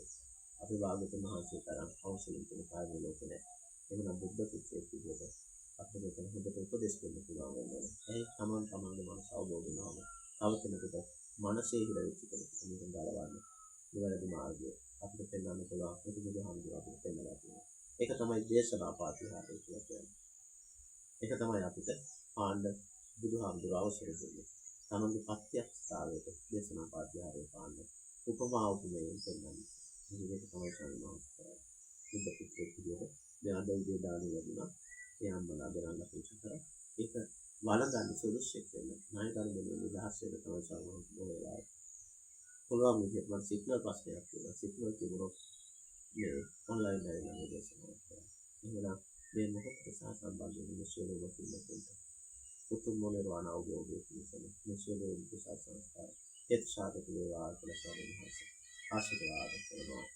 අපි භාගතුන් වහන්සේ තරම් කවුන්සලින් කියන කාර්ය ලෝකේ නැහැ. එමනම් බුද්ධ පුත්‍රයෙක් විදිහට අපිට මෙතන හොඳට උපදෙස් දෙන්න පුළුවන් වෙනවා. ඒ තමන්ගේ මනස අවබෝධ වෙනවම තව කෙනෙකුට මනසේ හිර වෙච්ච කෙනෙකුට මේක ගලවන්න. නිවැරදි මාර්ගය අපිට පෙන්වන්න පුළුවන්. ඒක බුදුහාමුදුරුවෝ අපිට පෙන්වලා තියෙනවා. තමයි දේශනා පාතිහාරය කියලා කියන්නේ. ඒක තමයි අපිට පාණ්ඩ බුදුහාමුදුරුවෝ අවසර දෙන්නේ. තමන්ගේ ප්‍රත්‍යක්ෂතාවයට දේශනා පාතිහාරය පාණ්ඩ උපමා උපමේයෙන් පෙන්වන්නේ. මේක තමයි සම්මාස කරන්නේ. බුද්ධ පුත්‍රයෙක් විදියට දැන් අද උදේ දාන ලැබුණා. ඒ අම්මලා දරන්න පුරුෂ කරා. ඒක වළඳන්න සුදුසුෙක් වෙන ණයකර දෙන්නේ නිදහස් වෙන තමයි සම්මාස මොලේලා. පුළුවන් විදිහට මම සිග්නල් ප්‍රශ්නයක් තියෙනවා. සිග්නල් තිබුණොත් මේ ඔන්ලයින් ඩයග්‍රෑම් දේශනාවක් කරා. එහෙනම් මේ මොහොතේ සම්බන්ධ වෙන සියලුම පිළිතුරු උතුම් මොනවාන අවබෝධය පිණිසම මේ සියලුම කුසල සංස්කාර එත් සාධක වේවා කියලා ස්වාමීන් වහන්සේ ආශිර්වාද කරනවා.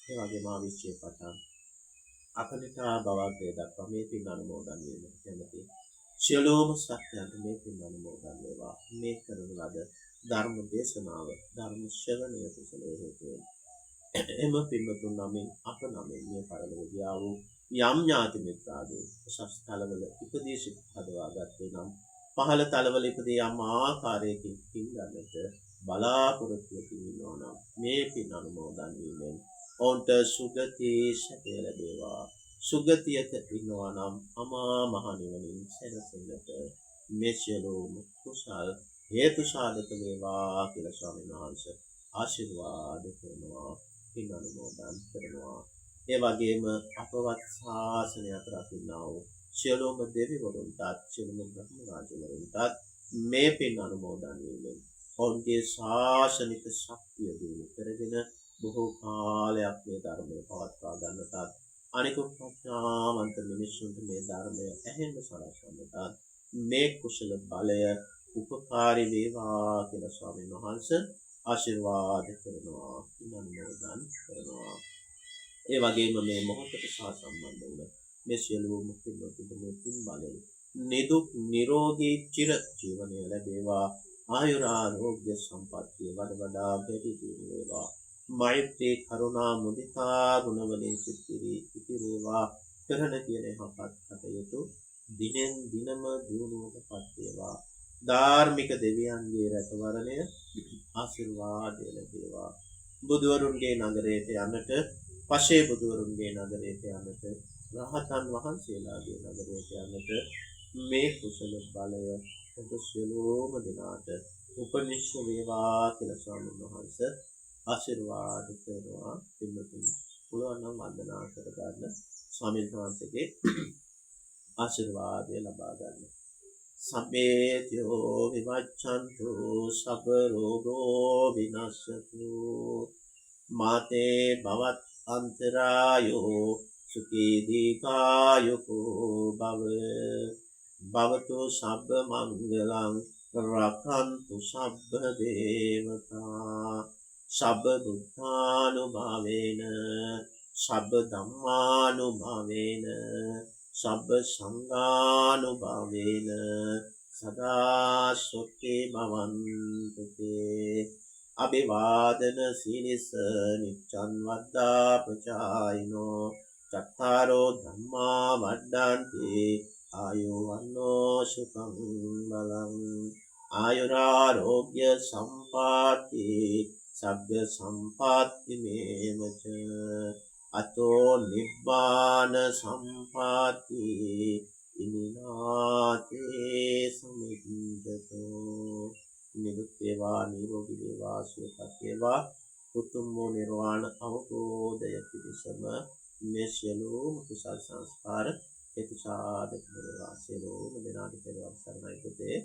ඒ වගේම ආවිශ්චේ පටන් අකනිතා බවගේ දක්වා මේ පින් අනුමෝදන් වීම කැමැති සියලුම සත්‍යයන්ට මේ පින් අනුමෝදන් වේවා. මේ කරන ලද ධර්ම දේශනාව ධර්ම ශ්‍රවණය කුසලයේ හේතුවෙන් එම පින්වතුන් නමින් අප නමින් මේ පරිලෝකියා වූ යම් ඥාති මිත්‍රාදී උසස් තලවල ඉපදී සිට හදවා ගත්තේ නම් පහළ තලවල ඉපදී යම් ආකාරයකින් පින් ගන්නට බලාපොරොත්තු වෙනවා නම් මේ පින් අනුමෝදන් වීමෙන් ඔවුන්ට සුගති සැපය ලැබේවා. සුගතියක ඉන්නවා නම් අමා මහ නිවනින් සැනසෙන්නට මේ සියලුම කුසල් හේතු සාධක වේවා කියලා ස්වාමීන් වහන්සේ ආශිර්වාද කරනවා. පින් අනුමෝදන් කරනවා. ඒ වගේම අපවත් ශාසනයක් රකින්නා වූ සියලුම දෙවිවරුන්ටත් සියලුම බ්‍රහ්ම රාජවරුන්ටත් මේ පින් අනුමෝදන් වීමෙන් ඔවුන්ගේ ශාසනික ශක්තිය දිනු කරගෙන බොහෝ කාලයක් මේ ධර්මය පවත්වා ගන්නටත් අනිකුත් ප්‍රඥාවන්ත මිනිසුන්ට මේ ධර්මය ඇහෙන්න සලස්වන්නටත් මේ කුසල බලය උපකාරී වේවා කියලා ස්වාමීන් වහන්සේ ආශිර්වාද කරනවා. පින් අනුමෝදන් කරනවා. ඒ වගේම මේ මොහොතට සම්බන්ධ වුණ මේ සියලුම පින්වතුන්ගේ පින් බලයෙන් නිදුක් නිරෝගී චිර ජීවනය ලැබේවා. ආයුර ආරෝග්‍ය සම්පන්නිය වඩා වැඩි වේවා. මෛත්‍රී කරුණා මුදිතා ගුණ වලින් සිතිරි ඉතිරේවා. කරන කියන යහපත් කටයුතු දිනෙන් දිනම දියුණුවටපත් වේවා. ධාර්මික දෙවියන්ගේ රැකවරණය ආශිර්වාදය ලැබේවා. බුදුවරුන්ගේ නගරයට යන්නට පසේ බුදුවරුන්ගේ නගරයට යන්නට රහතන් වහන්සේලාගේ නගරයට යන්නට මේ කුසල බලය ඔබ සියලුම දෙනාට උපනිශ්‍ර වේවා කියලා ස්වාමීන් වහන්සේ ආශිර්වාද කරනවා. පින්වතුන් පුළුවන් නම් වන්දනා කරගන්න ස්වාමීන් වහන්සේගේ ආශිර්වාදය ලබා ගන්න. සම්මේත්‍යෝ විවච්ඡන්තු සබ්බ රෝගෝ විනස්සතු මාතේ භවත් අන්තරායෝ සුඛී දීඝායුකෝ භව භවතු සබ්බ මංගලං රක්ඛන්තු සබ්බ දේවතා සබ්බ බුද්ධානුභාවේන සබ්බ ධම්මානුභාවේන සබ්බ සංඝානුභාවේන සදා සොත්තේ භවන්තු තේ. අභිවාදන සීලිස නිච්ඡන් වද්දා ප්‍රචායිනෝ චත්තාරෝ ධම්මා වඩ්ඩන්ති ආයෝ වන්නෝ සුඛං බලං ආයුරාෝග්‍ය සම්පාති සබ්බ සම්පාති මේවච අතෝ නිබ්බාන සම්පාති ඉමිනාතේ සමිද්දතෝ. නිදුක් වේවා නිරෝගී වේවා සුවපත් වේවා උතුම් වූ නිර්වාණ අවබෝධය පිණිසම මේ සියලුම කුසල් සංස්කාර හේතු සාධක වේවා. සියලුම දෙනාට පෙරවන් සරණයි පුතේ.